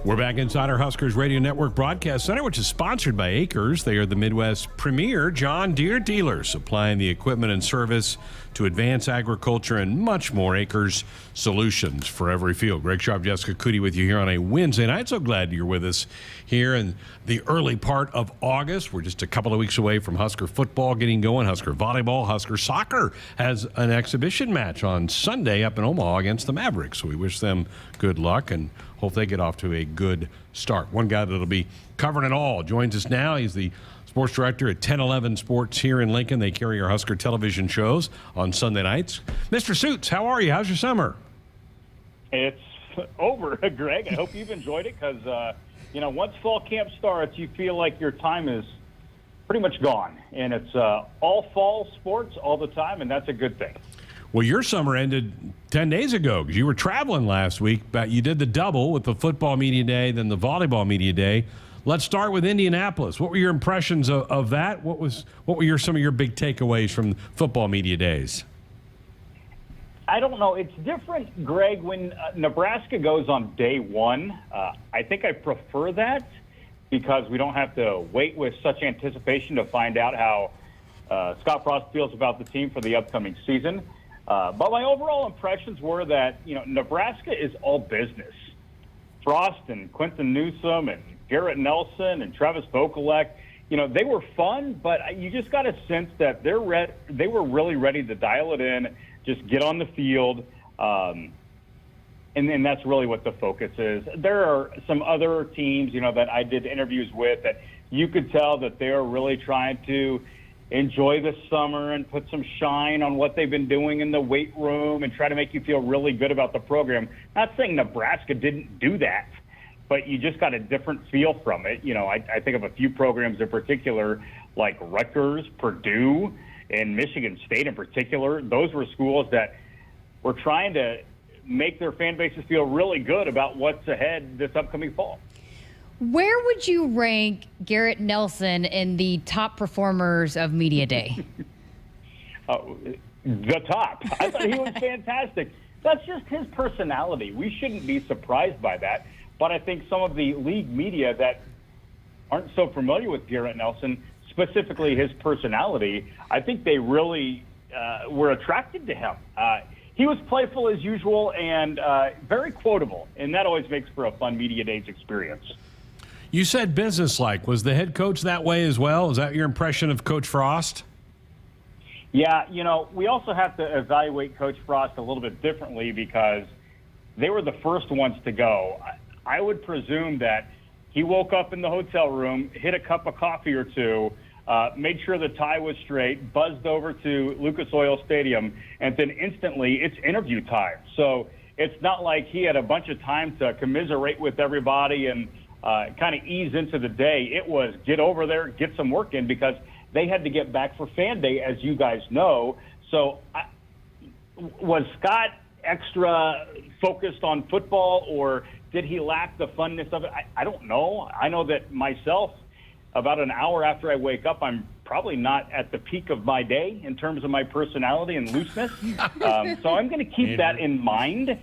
We're back inside our Huskers Radio Network Broadcast Center, which is sponsored by Acres. They are the Midwest's premier John Deere dealer, supplying the equipment and service to advance agriculture and much more. Acres solutions for every field. Greg Sharp, Jessica Cootie with you here on a Wednesday night. So glad you're with us here in the early part of August. We're just a couple of weeks away from Husker football getting going. Husker volleyball, Husker soccer has an exhibition match on Sunday up in Omaha against the Mavericks. So we wish them good luck and hope they get off to a good start. One guy that'll be covering it all joins us now. He's the sports director at 1011 Sports here in Lincoln. They carry our Husker television shows on Sunday nights. Mr. Suits, how are you? How's your summer? It's over, Greg. I hope you've enjoyed it because, once fall camp starts, you feel like your time is pretty much gone. And it's all fall sports all the time, and that's a good thing. Well, your summer ended 10 days ago because you were traveling last week, but you did the double with the football media day, then the volleyball media day. Let's start with Indianapolis. What were your impressions of that? What were some of your big takeaways from football media days? I don't know. It's different, Greg, when Nebraska goes on day one. I think I prefer that because we don't have to wait with such anticipation to find out how Scott Frost feels about the team for the upcoming season. But my overall impressions were that, Nebraska is all business. Frost and Quentin Newsome and Garrett Nelson and Travis Vokalek, they were fun, but you just got a sense that they were really ready to dial it in, just get on the field, and that's really what the focus is. There are some other teams, that I did interviews with that you could tell that they're really trying to enjoy the summer and put some shine on what they've been doing in the weight room and try to make you feel really good about the program. Not saying Nebraska didn't do that, but you just got a different feel from it. I think of a few programs in particular, like Rutgers, Purdue, and Michigan State in particular. Those were schools that were trying to make their fan bases feel really good about what's ahead this upcoming fall. Where would you rank Garrett Nelson in the top performers of Media Day? The top. I thought he was fantastic. That's just his personality. We shouldn't be surprised by that. But I think some of the league media that aren't so familiar with Garrett Nelson, specifically his personality, I think they really were attracted to him. He was playful as usual and very quotable, and that always makes for a fun Media Days experience. You said businesslike. Was the head coach that way as well? Is that your impression of Coach Frost? Yeah, we also have to evaluate Coach Frost a little bit differently because they were the first ones to go. I would presume that he woke up in the hotel room, hit a cup of coffee or two, made sure the tie was straight, buzzed over to Lucas Oil Stadium, and then instantly it's interview time. So it's not like he had a bunch of time to commiserate with everybody and kind of ease into the day. It was get over there, get some work in because they had to get back for Fan Day, as you guys know. So was Scott extra focused on football or did he lack the funness of it? I don't know. I know that myself, about an hour after I wake up, I'm probably not at the peak of my day in terms of my personality and looseness. So I'm going to keep that in mind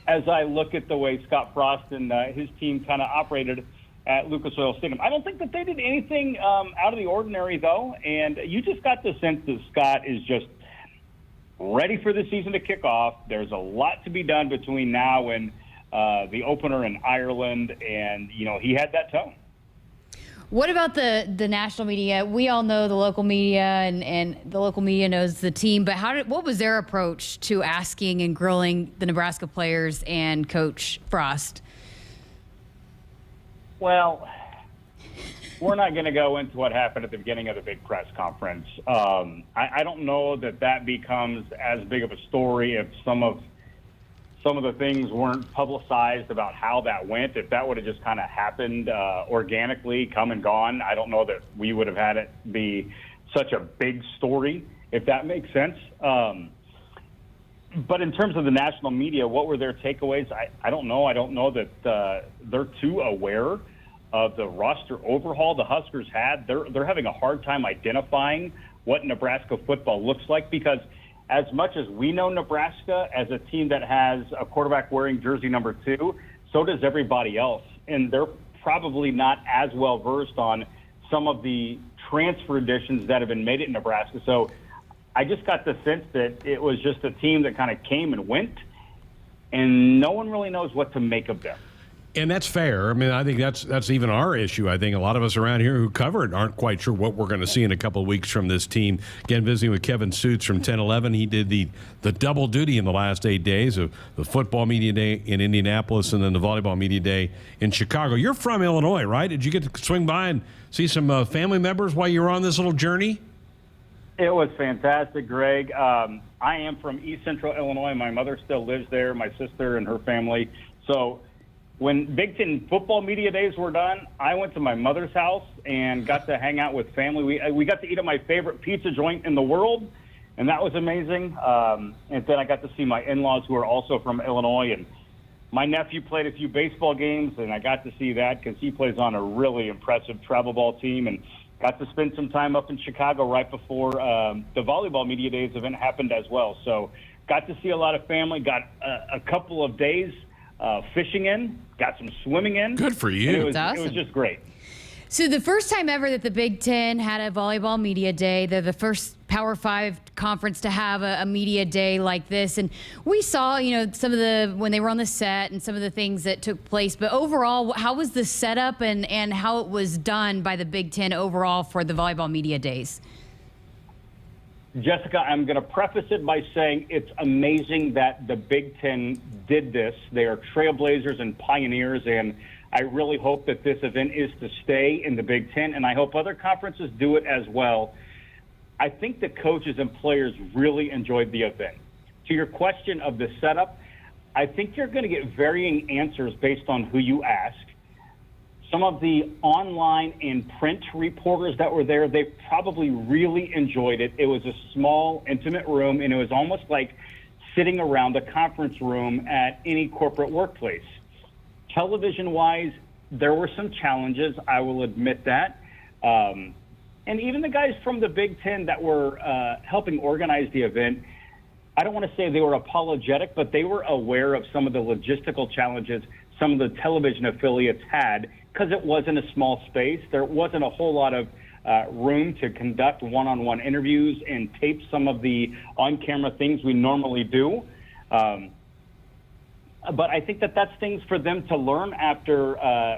as I look at the way Scott Frost and his team kind of operated at Lucas Oil Stadium. I don't think that they did anything out of the ordinary, though, and you just got the sense that Scott is just ready for the season to kick off. There's a lot to be done between now and the opener in Ireland, and, he had that tone. What about the national media? We all know the local media, and the local media knows the team, but what was their approach to asking and grilling the Nebraska players and Coach Frost? Well, we're not going to go into what happened at the beginning of the big press conference. I don't know that becomes as big of a story if some of the things weren't publicized about how that went. If that would have just kind of happened organically, come and gone, I don't know that we would have had it be such a big story, if that makes sense. But in terms of the national media, what were their takeaways? I don't know. I don't know that they're too aware of the roster overhaul the Huskers had. They're having a hard time identifying what Nebraska football looks like, because as much as we know Nebraska as a team that has a quarterback wearing jersey number 2, so does everybody else. And they're probably not as well versed on some of the transfer additions that have been made at Nebraska. So I just got the sense that it was just a team that kind of came and went, and no one really knows what to make of them. And that's fair. I mean, I think that's even our issue. I think a lot of us around here who cover it aren't quite sure what we're going to see in a couple of weeks from this team. Again, visiting with Kevin Suits from 1011. He did the double duty in the last 8 days of the football media day in Indianapolis and then the volleyball media day in Chicago. You're from Illinois, right? Did you get to swing by and see some family members while you were on this little journey? It was fantastic, Greg. I am from East Central Illinois. My mother still lives there, my sister and her family. So when Big Ten football media days were done, I went to my mother's house and got to hang out with family. We got to eat at my favorite pizza joint in the world, and that was amazing. And then I got to see my in-laws who are also from Illinois, and my nephew played a few baseball games, and I got to see that because he plays on a really impressive travel ball team, and got to spend some time up in Chicago right before the volleyball media days event happened as well. So got to see a lot of family, got a couple of days fishing in, got some swimming in. Good for you. It was just great. So the first time ever that the Big Ten had a volleyball media day, they're the first Power 5 conference to have a media day like this. And we saw, some of when they were on the set and some of the things that took place. But overall, how was the setup and how it was done by the Big Ten overall for the volleyball media days? Jessica, I'm going to preface it by saying it's amazing that the Big Ten did this. They are trailblazers and pioneers, and I really hope that this event is to stay in the Big Ten, and I hope other conferences do it as well. I think the coaches and players really enjoyed the event. To your question of the setup, I think you're going to get varying answers based on who you ask. Some of the online and print reporters that were there, they probably really enjoyed it. It was a small, intimate room, and it was almost like sitting around a conference room at any corporate workplace. Television-wise, there were some challenges, I will admit that. And even the guys from the Big Ten that were helping organize the event, I don't want to say they were apologetic, but they were aware of some of the logistical challenges some of the television affiliates had, because it wasn't a small space. There wasn't a whole lot of room to conduct one-on-one interviews and tape some of the on-camera things we normally do. But I think that's things for them to learn after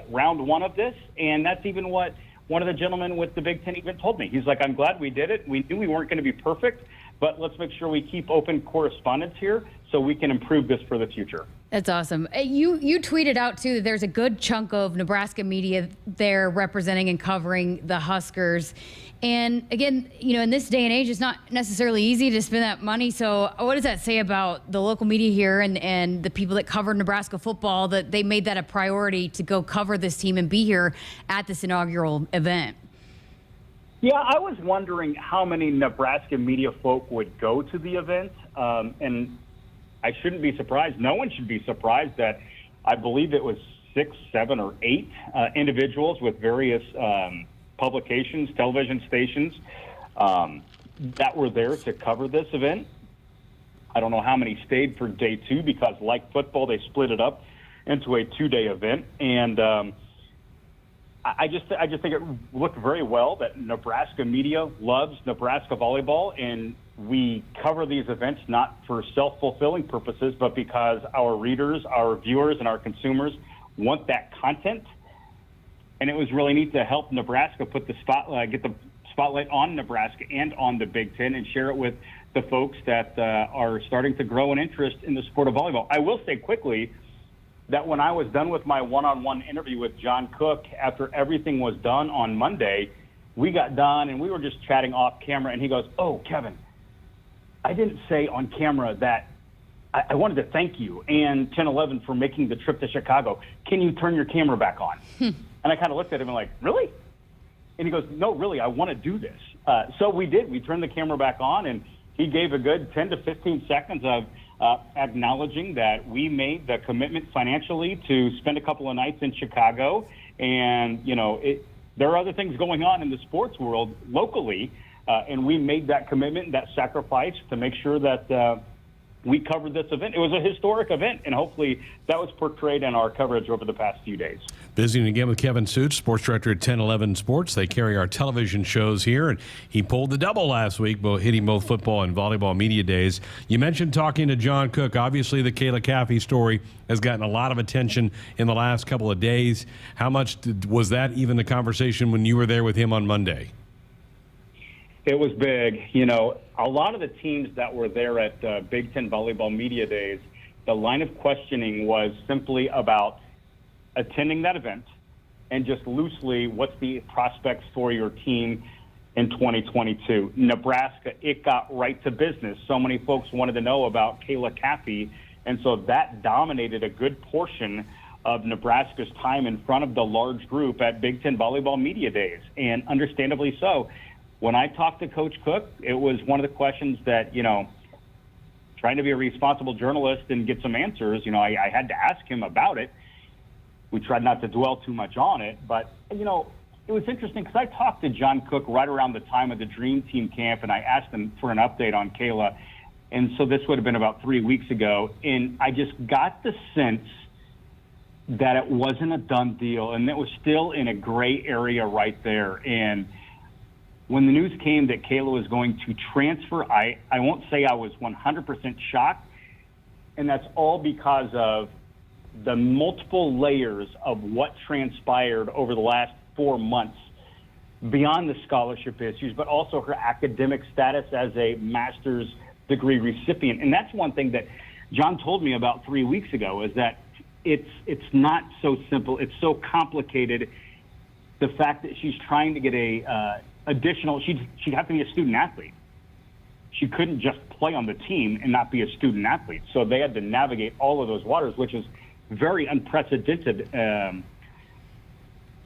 round one of this, and that's even what one of the gentlemen with the Big Ten even told me. He's like, I'm glad we did it. We knew we weren't going to be perfect, but let's make sure we keep open correspondence here so we can improve this for the future. That's awesome. You tweeted out, too, that there's a good chunk of Nebraska media there representing and covering the Huskers. And, again, in this day and age, it's not necessarily easy to spend that money. So what does that say about the local media here and the people that cover Nebraska football, that they made that a priority to go cover this team and be here at this inaugural event? Yeah, I was wondering how many Nebraska media folk would go to the event. And I shouldn't be surprised. No one should be surprised that I believe it was 6, 7, or 8 individuals with various publications, television stations that were there to cover this event. I don't know how many stayed for day 2 because, like football, they split it up into a 2-day event. And I just think it looked very well that Nebraska media loves Nebraska volleyball, and we cover these events not for self-fulfilling purposes, but because our readers, our viewers, and our consumers want that content. And it was really neat to help Nebraska put the get the spotlight on Nebraska and on the Big Ten and share it with the folks that are starting to grow an interest in the sport of volleyball. I will say quickly that when I was done with my one-on-one interview with John Cook, after everything was done on Monday, we got done and we were just chatting off camera, and he goes, "Oh, Kevin, I didn't say on camera that I wanted to thank you and 10-11 for making the trip to Chicago. Can you turn your camera back on?" And I kind of looked at him and like, "Really?" And he goes, "No, really, I want to do this." So we did. We turned the camera back on, and he gave a good 10 to 15 seconds of acknowledging that we made the commitment financially to spend a couple of nights in Chicago. And, you know, there are other things going on in the sports world locally, and we made that commitment, that sacrifice to make sure that we covered this event. It was a historic event, and hopefully that was portrayed in our coverage over the past few days. Visiting again with Kevin Suits, sports director at 10-11 Sports. They carry our television shows here, and he pulled the double last week, hitting both football and volleyball media days. You mentioned talking to John Cook. Obviously, the Kayla Caffey story has gotten a lot of attention in the last couple of days. How much was that even the conversation when you were there with him on Monday? It was big. You know, a lot of the teams that were there at Big Ten Volleyball Media Days, the line of questioning was simply about attending that event and just loosely, what's the prospects for your team in 2022? Nebraska, it got right to business. So many folks wanted to know about Kayla Caffey, and so that dominated a good portion of Nebraska's time in front of the large group at Big Ten Volleyball Media Days, and understandably so. When I talked to Coach Cook, it was one of the questions that, you know, trying to be a responsible journalist and get some answers, you know, I had to ask him about it. We tried not to dwell too much on it, but, you know, it was interesting because I talked to John Cook right around the time of the Dream Team camp, and I asked him for an update on Kayla. And so this would have been about 3 weeks ago, and I just got the sense that it wasn't a done deal, and it was still in a gray area right there. And when the news came that Kayla was going to transfer, I won't say I was 100% shocked, and that's all because of the multiple layers of what transpired over the last 4 months beyond the scholarship issues, but also her academic status as a master's degree recipient. And that's one thing that John told me about 3 weeks ago, is that it's not so simple. It's so complicated. The fact that she's trying to get a additional, she'd have to be a student athlete. She couldn't just play on the team and not be a student athlete. So they had to navigate all of those waters, which is very unprecedented.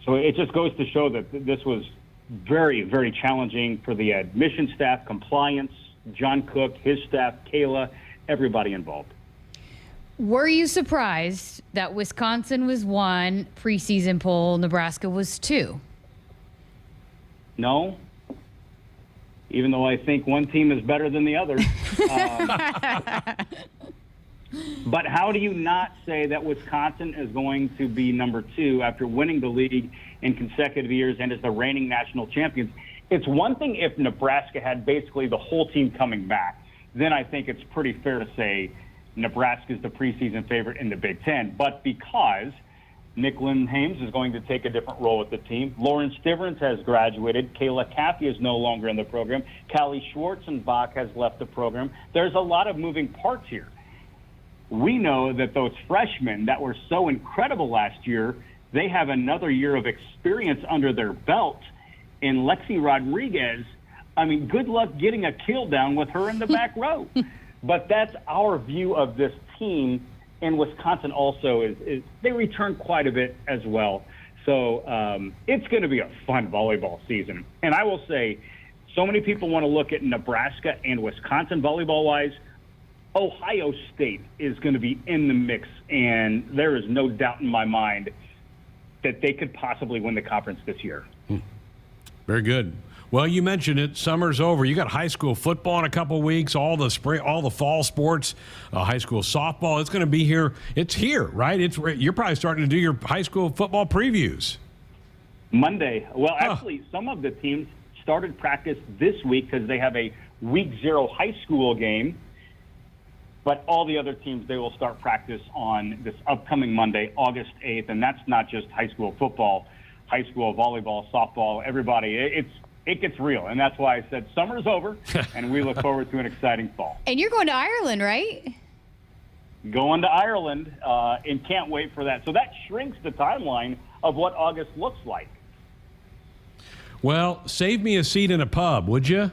So it just goes to show that this was very, very challenging for the admission staff, compliance, John Cook, his staff, Kayla, everybody involved. Were you surprised that Wisconsin was 1 preseason poll, Nebraska was 2? No, even though I think one team is better than the other. But how do you not say that Wisconsin is going to be number 2 after winning the league in consecutive years and is the reigning national champions? It's one thing if Nebraska had basically the whole team coming back. Then I think it's pretty fair to say Nebraska is the preseason favorite in the Big Ten. But because Nick Lindhames is going to take a different role with the team, Lauren Stivrins has graduated, Kayla Caffey is no longer in the program, Callie Schwarzenbach has left the program. There's a lot of moving parts here. We know that those freshmen that were so incredible last year, they have another year of experience under their belt. And Lexi Rodriguez, I mean, good luck getting a kill down with her in the back row. But that's our view of this team. And Wisconsin also is they return quite a bit as well. So it's going to be a fun volleyball season. And I will say, so many people want to look at Nebraska and Wisconsin volleyball-wise. Ohio State is going to be in the mix, and there is no doubt in my mind that they could possibly win the conference this year. Very good. Well, you mentioned it. Summer's over. You got high school football in a couple weeks, all the spring, all the fall sports, high school softball. It's going to be here. It's here, right? You're probably starting to do your high school football previews. Monday. Well, actually, some of the teams started practice this week because they have a week 0 high school game. But all the other teams, they will start practice on this upcoming Monday, August 8th. And that's not just high school football, high school volleyball, softball, everybody. It gets real. And that's why I said summer's over, and we look forward to an exciting fall. And you're going to Ireland, right? Going to Ireland, and can't wait for that. So that shrinks the timeline of what August looks like. Well, save me a seat in a pub, would you?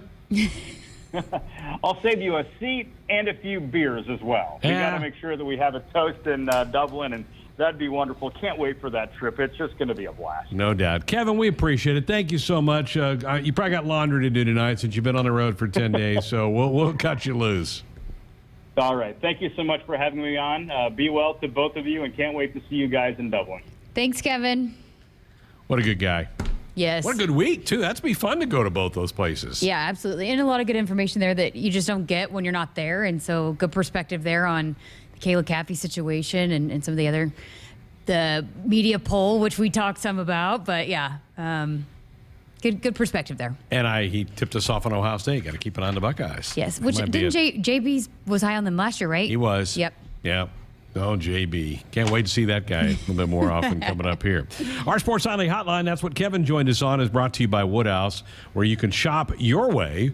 I'll save you a seat and a few beers as well. We got to make sure that we have a toast in Dublin, and that'd be wonderful. Can't wait for that trip. It's just going to be a blast. No doubt. Kevin, we appreciate it. Thank you so much. You probably got laundry to do tonight since you've been on the road for 10 days, so we'll cut you loose. All right. Thank you so much for having me on. Be well to both of you, and can't wait to see you guys in Dublin. Thanks, Kevin. What a good guy. Yes. What a good week, too. That's be fun to go to both those places. Yeah, absolutely. And a lot of good information there that you just don't get when you're not there. And so good perspective there on the Kayla Caffey situation and some of the media poll, which we talked some about. But, yeah, good perspective there. And he tipped us off on Ohio State. Got to keep an eye on the Buckeyes. Yes, which didn't JB was high on them last year, right? He was. Yep. Yeah. Oh, JB. Can't wait to see that guy a little bit more often coming up here. Our Sports Nightly Hotline, that's what Kevin joined us on, is brought to you by Woodhouse, where you can shop your way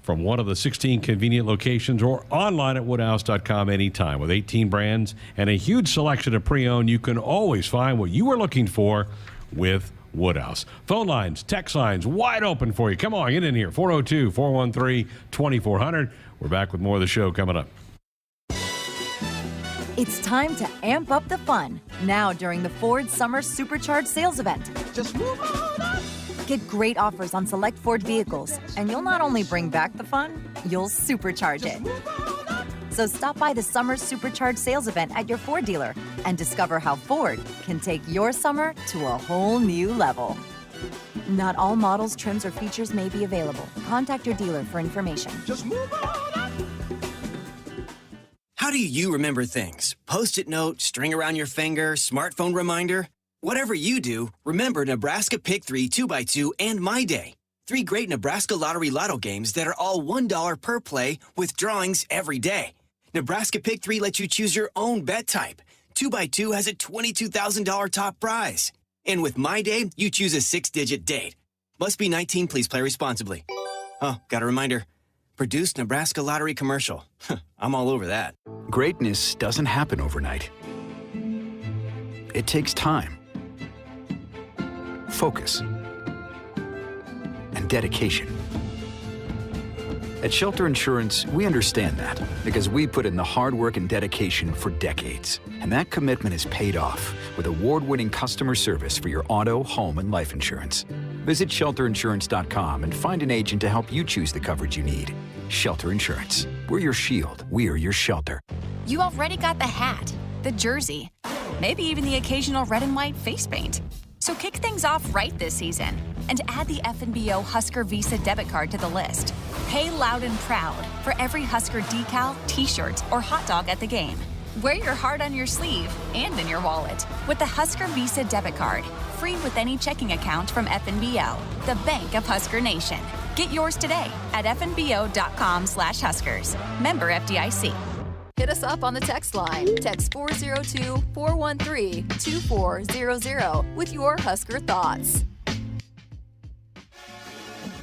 from one of the 16 convenient locations or online at woodhouse.com anytime. With 18 brands and a huge selection of pre-owned, you can always find what you are looking for with Woodhouse. Phone lines, text lines, wide open for you. Come on, get in here. 402-413-2400. We're back with more of the show coming up. It's time to amp up the fun now during the Ford Summer Supercharged Sales Event. Just move on up. Get great offers on select Ford vehicles, and you'll not only bring back the fun, you'll supercharge it. So stop by the Summer Supercharged Sales Event at your Ford dealer and discover how Ford can take your summer to a whole new level. Not all models, trims, or features may be available. Contact your dealer for information. Just move on up. How do you remember things? Post-it note, string around your finger, smartphone reminder? Whatever you do, remember Nebraska Pick 3 2x2 and My Day. 3 great Nebraska Lottery Lotto games that are all $1 per play with drawings every day. Nebraska Pick 3 lets you choose your own bet type. 2x2 has a $22,000 top prize. And with My Day, you choose a 6-digit date. Must be 19, please play responsibly. Oh, got a reminder. Produced Nebraska Lottery commercial. I'm all over that. Greatness doesn't happen overnight. It takes time, focus, and dedication. At Shelter Insurance, we understand that because we put in the hard work and dedication for decades. And that commitment is paid off with award-winning customer service for your auto, home, and life insurance. Visit shelterinsurance.com and find an agent to help you choose the coverage you need. Shelter Insurance. We're your shield. We're your shelter. You already got the hat, the jersey, maybe even the occasional red and white face paint. So kick things off right this season and add the FNBO Husker Visa debit card to the list. Pay loud and proud for every Husker decal, t-shirt, or hot dog at the game. Wear your heart on your sleeve and in your wallet with the Husker Visa debit card, free with any checking account from FNBO, the bank of Husker Nation. Get yours today at fnbo.com/Huskers. Member FDIC. Hit us up on the text line. Text 402-413-2400 with your Husker thoughts.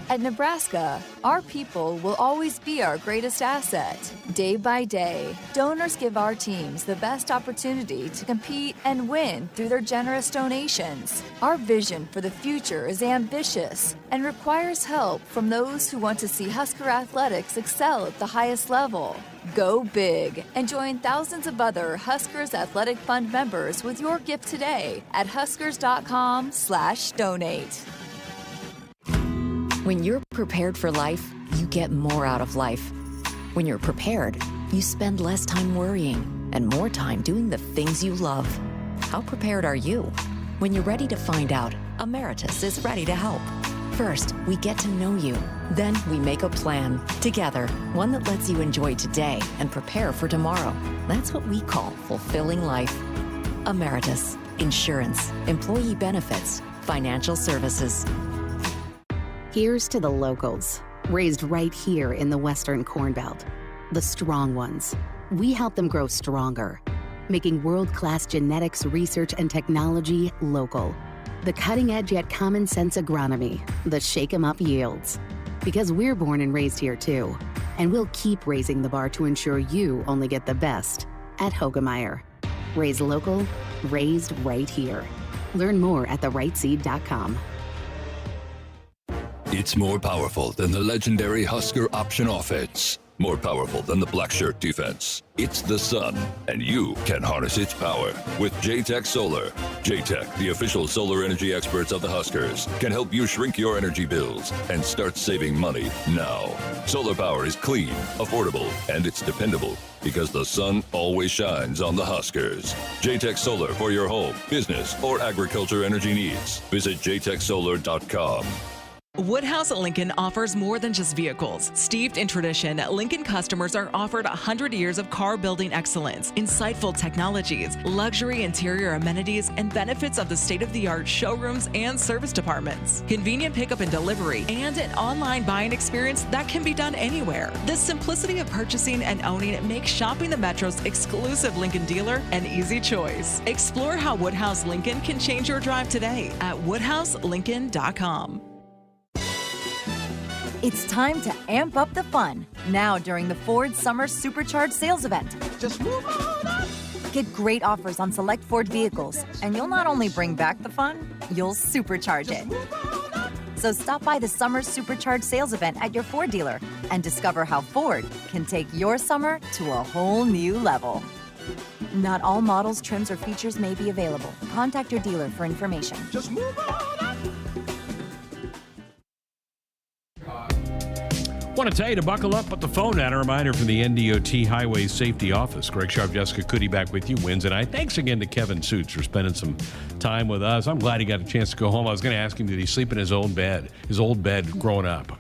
At Nebraska, our people will always be our greatest asset. Day by day, donors give our teams the best opportunity to compete and win through their generous donations. Our vision for the future is ambitious and requires help from those who want to see Husker athletics excel at the highest level. Go big and join thousands of other Huskers Athletic Fund members with your gift today at huskers.com/donate. When you're prepared for life, you get more out of life. When you're prepared, you spend less time worrying and more time doing the things you love. How prepared are you? When you're ready to find out, Emeritus is ready to help. First, we get to know you. Then we make a plan together, one that lets you enjoy today and prepare for tomorrow. That's what we call fulfilling life. Emeritus, insurance, employee benefits, Financial Services. Here's to the locals, raised right here in the Western Corn Belt. The strong ones. We help them grow stronger, making world-class genetics research and technology local. The cutting-edge yet common-sense agronomy, the shake-em-up yields. Because we're born and raised here too, and we'll keep raising the bar to ensure you only get the best at Hoegemeyer. Raised local, raised right here. Learn more at therightseed.com. It's more powerful than the legendary Husker option offense. More powerful than the black shirt defense. It's the sun, and you can harness its power with JTech Solar. JTech, the official solar energy experts of the Huskers, can help you shrink your energy bills and start saving money now. Solar power is clean, affordable, and it's dependable because the sun always shines on the Huskers. JTech Solar for your home, business, or agriculture energy needs. Visit jtechsolar.com. Woodhouse Lincoln offers more than just vehicles. Steeped in tradition, Lincoln customers are offered 100 years of car building excellence, insightful technologies, luxury interior amenities, and benefits of the state-of-the-art showrooms and service departments. Convenient pickup and delivery, and an online buying experience that can be done anywhere. The simplicity of purchasing and owning makes shopping the Metro's exclusive Lincoln dealer an easy choice. Explore how Woodhouse Lincoln can change your drive today at woodhouselincoln.com. It's time to amp up the fun now during the Ford Summer Supercharged Sales Event. Just move on up. Get great offers on select Ford vehicles, and you'll not only bring back the fun, you'll supercharge it. So stop by the Summer Supercharged Sales Event at your Ford dealer and discover how Ford can take your summer to a whole new level. Not all models, trims, or features may be available. Contact your dealer for information. Just move on up. Want to tell you to buckle up with the phone at a reminder from the NDOT Highway Safety Office. Greg Sharp, Jessica Cootie back with you Wednesday night. Thanks again to Kevin Suits for spending some time with us. I'm glad he got a chance to go home. I was going to ask him, did he sleep in his old bed growing up?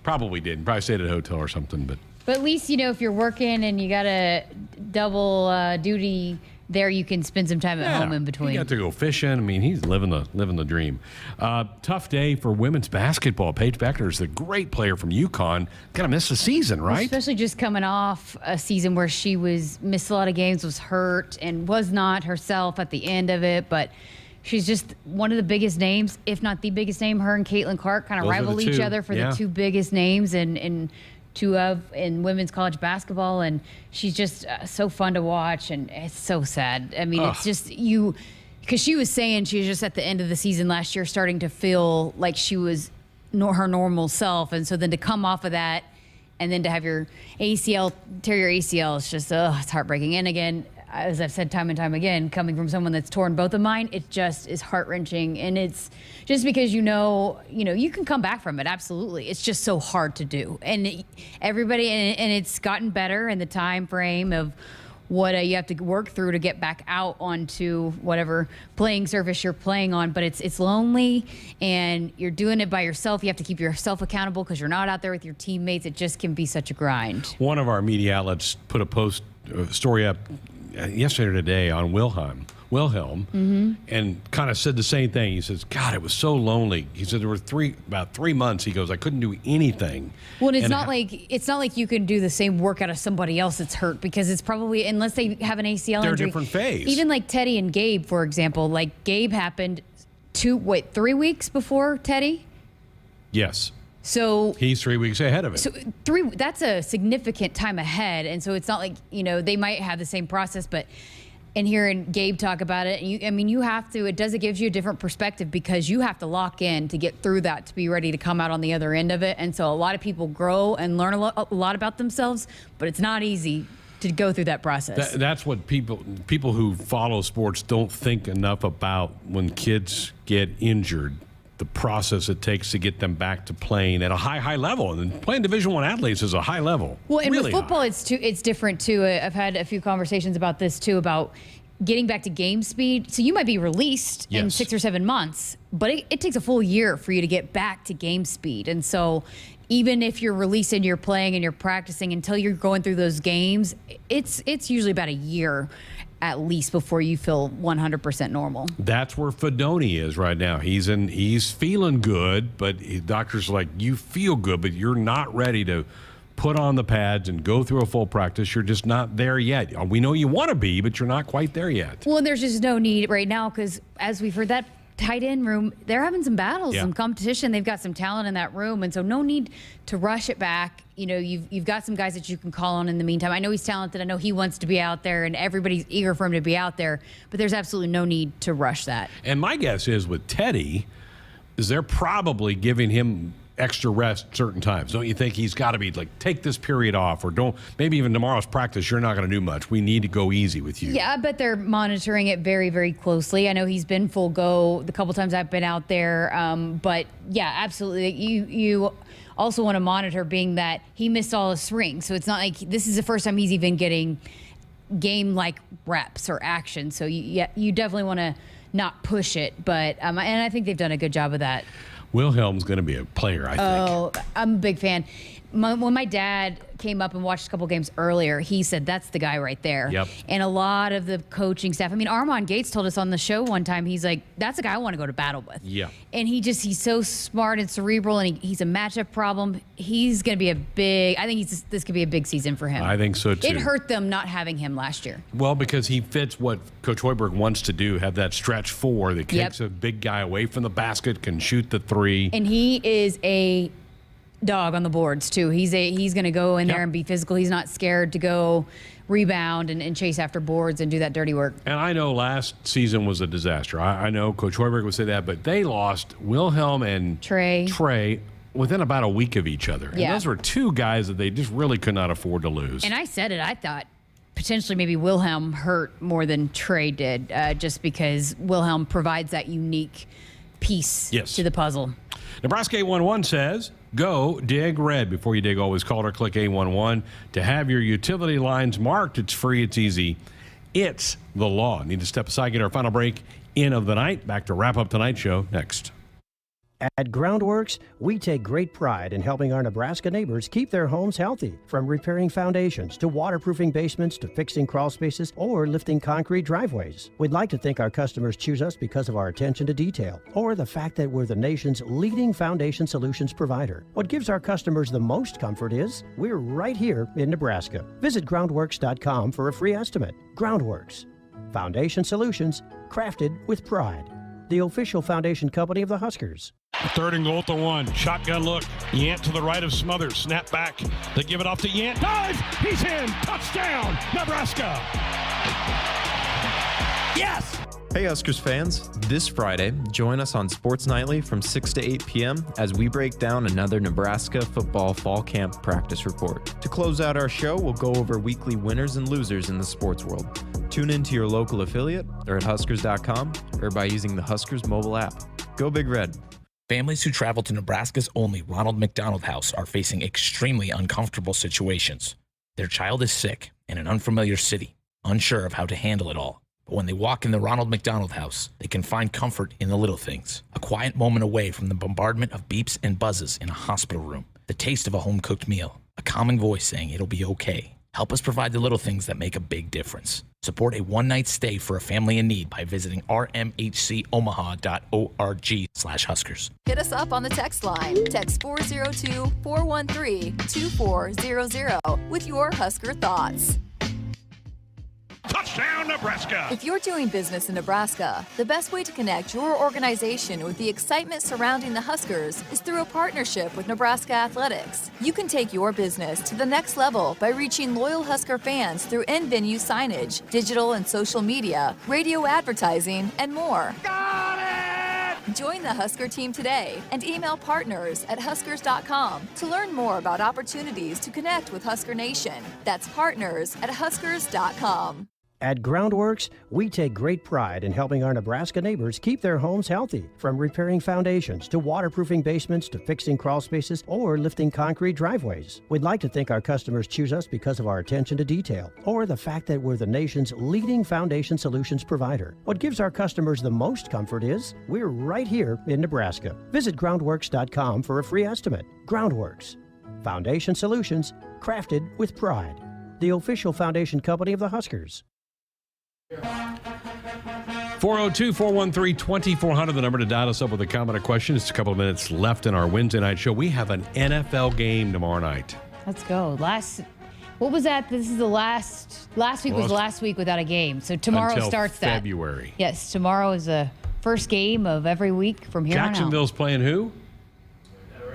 Probably didn't. Probably stayed at a hotel or something. But at least, if you're working and you got a double duty there, you can spend some time at home in between. He got to go fishing. I mean, he's living the dream. Tough day for women's basketball. Paige Beckner is the great player from UConn. Got to miss the season, right? Especially just coming off a season where she missed a lot of games, was hurt, and was not herself at the end of it. But she's just one of the biggest names, if not the biggest name. Her and Caitlin Clark kind of rival each other for the two biggest names in women's college basketball, and she's just so fun to watch, and it's so sad. I mean, it's just because she was saying she was just at the end of the season last year starting to feel like she was her normal self, and so then to come off of that and then to have your ACL, tear your ACL, it's just, it's heartbreaking. And again, as I've said time and time again, coming from someone that's torn both of mine, it just is heart-wrenching. And it's just because you can come back from it, absolutely. It's just so hard to do. And everybody, and it's gotten better in the time frame of what you have to work through to get back out onto whatever playing surface you're playing on. But it's lonely, and you're doing it by yourself. You have to keep yourself accountable because you're not out there with your teammates. It just can be such a grind. One of our media outlets put a story up yesterday or today on Wilhelm, and kind of said the same thing. He says, God, it was so lonely. He said there were about 3 months. He goes, I couldn't do anything. Well, and it's not like you can do the same workout as somebody else that's hurt, because it's probably, unless they have an ACL they're injury. A different phase. Even like Teddy and Gabe, for example. Like Gabe happened 3 weeks before Teddy? Yes. So he's 3 weeks ahead of it. So that's a significant time ahead, and so it's not like they might have the same process, but and hearing Gabe talk about it, you have to. It gives you a different perspective because you have to lock in to get through that to be ready to come out on the other end of it. And so a lot of people grow and learn a lot about themselves, but it's not easy to go through that process. That's what people who follow sports don't think enough about when kids get injured. The process it takes to get them back to playing at a high level, and playing Division I athletes is a high level. Well, and really with football, it's different too. I've had a few conversations about this too, about getting back to game speed. So you might be released in 6 or 7 months, but it takes a full year for you to get back to game speed. And so even if you're released and you're playing and you're practicing until you're going through those games, it's usually about a year at least before you feel 100% normal. That's where Fedoni is right now. He's feeling good, but doctors are like, you feel good, but you're not ready to put on the pads and go through a full practice. You're just not there yet. We know you want to be, but you're not quite there yet. Well, and there's just no need right now because, as we've heard, that tight end room, they're having some battles, some competition. They've got some talent in that room, and so no need to rush it back. You know, you've got some guys that you can call on in the meantime. I know he's talented. I know he wants to be out there, and everybody's eager for him to be out there, but there's absolutely no need to rush that. And my guess is with Teddy, is they're probably giving him extra rest certain times. Don't you think he's got to be like, take this period off, or don't, maybe even tomorrow's practice, you're not going to do much. We need to go easy with you. Yeah, I bet they're monitoring it very, very closely. I know he's been full go the couple times I've been out there. But yeah, absolutely. You also want to monitor, being that he missed all his swings. So it's not like this is the first time he's even getting game-like reps or action. So you definitely want to not push it. But and I think they've done a good job of that. Wilhelm's going to be a player, I think. Oh, I'm a big fan. When my dad came up and watched a couple games earlier, he said, that's the guy right there. Yep. And a lot of the coaching staff, I mean, Armand Gates told us on the show one time, he's like, that's a guy I want to go to battle with. Yeah. And he's so smart and cerebral, and he's a matchup problem. He's going to be this could be a big season for him. I think so, too. It hurt them not having him last year. Well, because he fits what Coach Hoiberg wants to do, have that stretch four that takes a big guy away from the basket, can shoot the three. And he is a dog on the boards too. He's going to go in there and be physical. He's not scared to go rebound and chase after boards and do that dirty work. And I know last season was a disaster. I know Coach Hoiberg would say that, but they lost Wilhelm and Trey within about a week of each other. Yeah. And those were two guys that they just really could not afford to lose. And I said it, I thought potentially maybe Wilhelm hurt more than Trey did, just because Wilhelm provides that unique piece to the puzzle. Nebraska 811 says, go dig red. Before you dig, always call or click 811 to have your utility lines marked. It's free. It's easy. It's the law. Need to step aside, get our final break in of the night. Back to wrap up tonight's show next. At Groundworks, we take great pride in helping our Nebraska neighbors keep their homes healthy. From repairing foundations to waterproofing basements to fixing crawl spaces or lifting concrete driveways. We'd like to think our customers choose us because of our attention to detail or the fact that we're the nation's leading foundation solutions provider. What gives our customers the most comfort is we're right here in Nebraska. Visit groundworks.com for a free estimate. Groundworks. Foundation solutions crafted with pride. The official foundation company of the Huskers. 3rd and goal to 1. Shotgun look. Yant to the right of Smothers. Snap back. They give it off to Yant. Dive! He's in! Touchdown! Nebraska! Yes! Hey Huskers fans, this Friday, join us on Sports Nightly from 6 to 8 p.m. as we break down another Nebraska football fall camp practice report. To close out our show, we'll go over weekly winners and losers in the sports world. Tune in to your local affiliate or at Huskers.com or by using the Huskers mobile app. Go Big Red. Families who travel to Nebraska's only Ronald McDonald House are facing extremely uncomfortable situations. Their child is sick in an unfamiliar city, unsure of how to handle it all. But when they walk in the Ronald McDonald House, they can find comfort in the little things. A quiet moment away from the bombardment of beeps and buzzes in a hospital room. The taste of a home-cooked meal. A calming voice saying it'll be okay. Help us provide the little things that make a big difference. Support a one-night stay for a family in need by visiting rmhcomaha.org/Huskers. Hit us up on the text line. Text 402-413-2400 with your Husker thoughts. Touchdown, Nebraska! If you're doing business in Nebraska, the best way to connect your organization with the excitement surrounding the Huskers is through a partnership with Nebraska Athletics. You can take your business to the next level by reaching loyal Husker fans through in-venue signage, digital and social media, radio advertising, and more. Got it! Join the Husker team today and email partners@huskers.com to learn more about opportunities to connect with Husker Nation. That's partners@huskers.com. At Groundworks, we take great pride in helping our Nebraska neighbors keep their homes healthy. From repairing foundations to waterproofing basements to fixing crawl spaces or lifting concrete driveways. We'd like to think our customers choose us because of our attention to detail or the fact that we're the nation's leading foundation solutions provider. What gives our customers the most comfort is we're right here in Nebraska. Visit groundworks.com for a free estimate. Groundworks. Foundation solutions crafted with pride. The official foundation company of the Huskers. 402-413-2400, the number to dial us up with a comment or question. It's a couple of minutes left in our Wednesday night show. We have an NFL game tomorrow night. Let's go. What was that? This is the last week was last week without a game. So tomorrow starts that. February. Yes, tomorrow is the first game of every week from here on out. Jacksonville's playing who?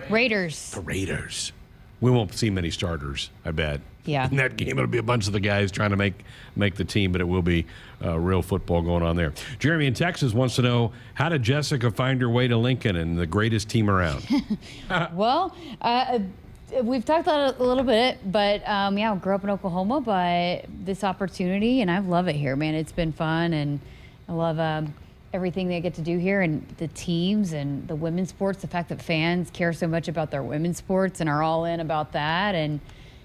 Raiders. The Raiders. We won't see many starters, I bet. Yeah. In that game, it'll be a bunch of the guys trying to make the team, but it will be real football going on there. Jeremy in Texas wants to know, how did Jessica find her way to Lincoln and the greatest team around? Well, we've talked about it a little bit, but I grew up in Oklahoma, but this opportunity, and I love it here, man. It's been fun, and I love everything they get to do here, and the teams and the women's sports, the fact that fans care so much about their women's sports and are all in about that, and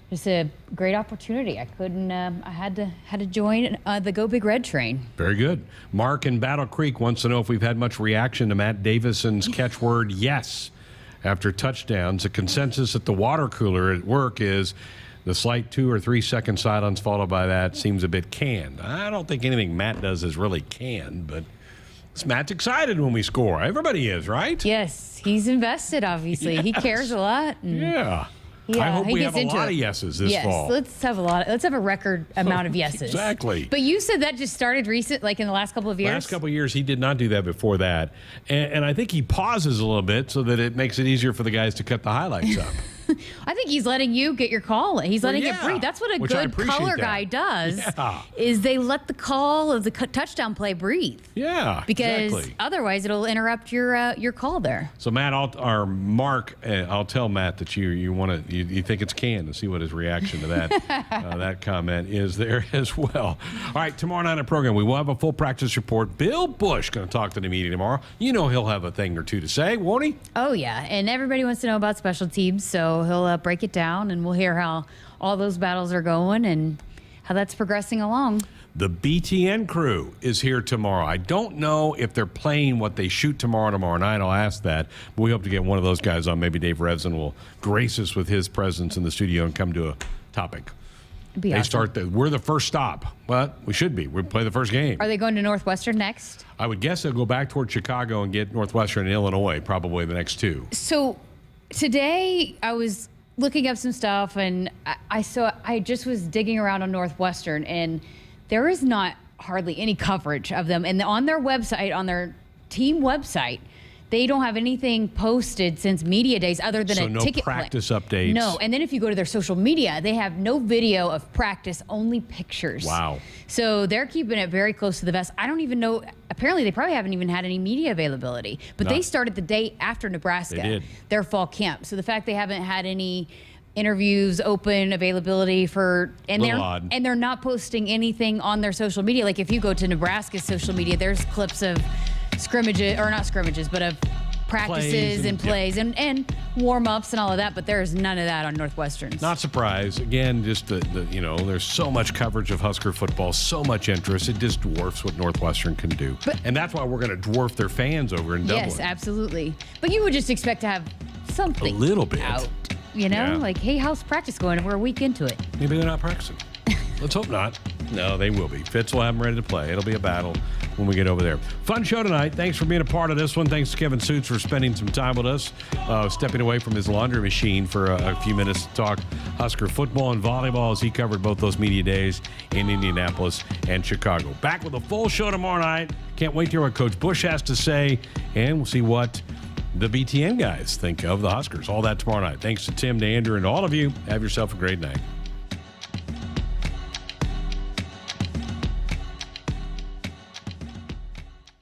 just a great opportunity. I couldn't. I had to join the Go Big Red train. Very good. Mark in Battle Creek wants to know if we've had much reaction to Matt Davison's catchword yes after touchdowns. The consensus at the water cooler at work is the slight 2 or 3 second silence followed by that seems a bit canned. I don't think anything Matt does is really canned, but Matt's excited when we score. Everybody is, right? Yes, he's invested. Obviously, he cares a lot. Yeah. I hope we have a lot of yeses this fall. Let's have a record amount of yeses. Exactly. But you said that just started like in the last couple of years? Last couple of years, he did not do that before that. And I think he pauses a little bit so that it makes it easier for the guys to cut the highlights up. I think he's letting you get your call. He's letting it breathe. That's what a good color guy does. Yeah. Is they let the call of the touchdown play breathe. Yeah, because otherwise it'll interrupt your call there. So Matt, Mark, I'll tell Matt that you think it's canned and see what his reaction to that that comment is there as well. All right, tomorrow night on the program we will have a full practice report. Bill Busch going to talk to the media tomorrow. You know he'll have a thing or two to say, won't he? Oh yeah, and everybody wants to know about special teams, so he'll break it down, and we'll hear how all those battles are going and how that's progressing along. The BTN crew is here tomorrow. I don't know if they're playing what they shoot tomorrow night. I'll ask that. But we hope to get one of those guys on. Maybe Dave Revson will grace us with his presence in the studio and come to a topic. They awesome. We're the first stop, but we should be. We play the first game. Are they going to Northwestern next? I would guess they'll go back toward Chicago and get Northwestern and Illinois, probably the next two. So today I was looking up some stuff, and I just was digging around on Northwestern, and there is not hardly any coverage of them. And on their website, on their team website, they don't have anything posted since media days other than a ticket practice updates. No, and then if you go to their social media, they have no video of practice, only pictures. Wow. So they're keeping it very close to the vest. I don't even know. Apparently, they probably haven't even had any media availability. But they started the day after Nebraska, their fall camp. So the fact they haven't had any interviews, open availability and they're not posting anything on their social media. Like if you go to Nebraska's social media, there's clips of scrimmages, or not scrimmages, but of practices and plays and warm-ups and all of that, but there's none of that on Northwestern's. Not surprised. Again, just there's so much coverage of Husker football, so much interest. It just dwarfs what Northwestern can do. And that's why we're going to dwarf their fans over in Dublin. Yes, absolutely. But you would just expect to have something a little bit out. Like, hey, how's practice going? We're a week into it. Maybe they're not practicing. Let's hope not. No, they will be. Fitz will have them ready to play. It'll be a battle when we get over there. Fun show tonight. Thanks for being a part of this one. Thanks to Kevin Suits for spending some time with us, stepping away from his laundry machine for a few minutes to talk Husker football and volleyball as he covered both those media days in Indianapolis and Chicago. Back with a full show tomorrow night. Can't wait to hear what Coach Busch has to say, and we'll see what the BTN guys think of the Huskers. All that tomorrow night. Thanks to Tim, to Andrew, and to all of you. Have yourself a great night.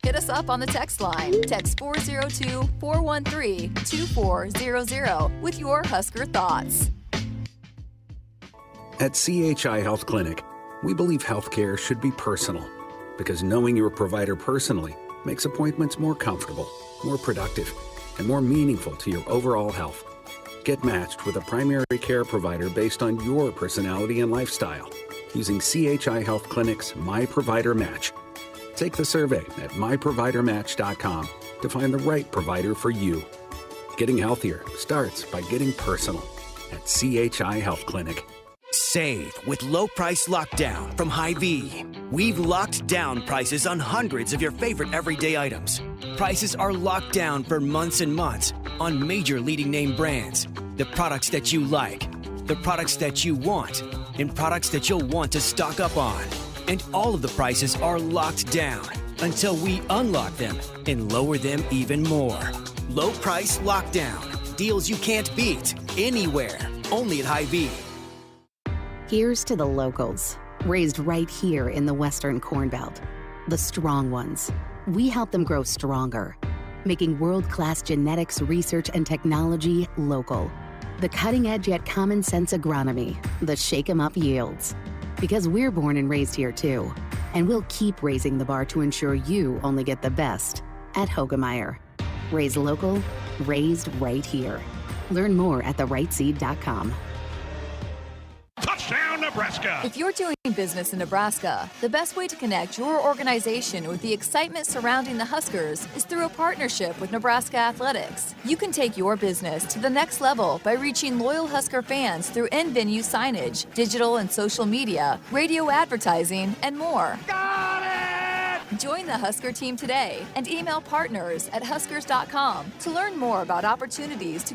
Hit us up on the text line. Text 402-413-2400 with your Husker thoughts. At CHI Health Clinic, we believe healthcare should be personal, because knowing your provider personally makes appointments more comfortable, more productive, and more meaningful to your overall health. Get matched with a primary care provider based on your personality and lifestyle using CHI Health Clinic's My Provider Match. Take the survey at myprovidermatch.com to find the right provider for you. Getting healthier starts by getting personal at CHI Health Clinic. Save with low price lockdown from Hy-Vee. We've locked down prices on hundreds of your favorite everyday items. Prices are locked down for months and months on major leading name brands. The products that you like, the products that you want, and products that you'll want to stock up on. And all of the prices are locked down until we unlock them and lower them even more. Low price lockdown. Deals you can't beat anywhere. Only at Hy-Vee. Here's to the locals, raised right here in the Western Corn Belt. The strong ones. We help them grow stronger, making world-class genetics research and technology local. The cutting-edge yet common-sense agronomy, the shake-em-up yields. Because we're born and raised here too, and we'll keep raising the bar to ensure you only get the best at Hoegemeyer. Raised local, raised right here. Learn more at therightseed.com. Touchdown, Nebraska! If you're doing business in Nebraska, the best way to connect your organization with the excitement surrounding the Huskers is through a partnership with Nebraska Athletics. You can take your business to the next level by reaching loyal Husker fans through in-venue signage, digital and social media, radio advertising, and more. Got it! Join the Husker team today and email partners@huskers.com to learn more about opportunities to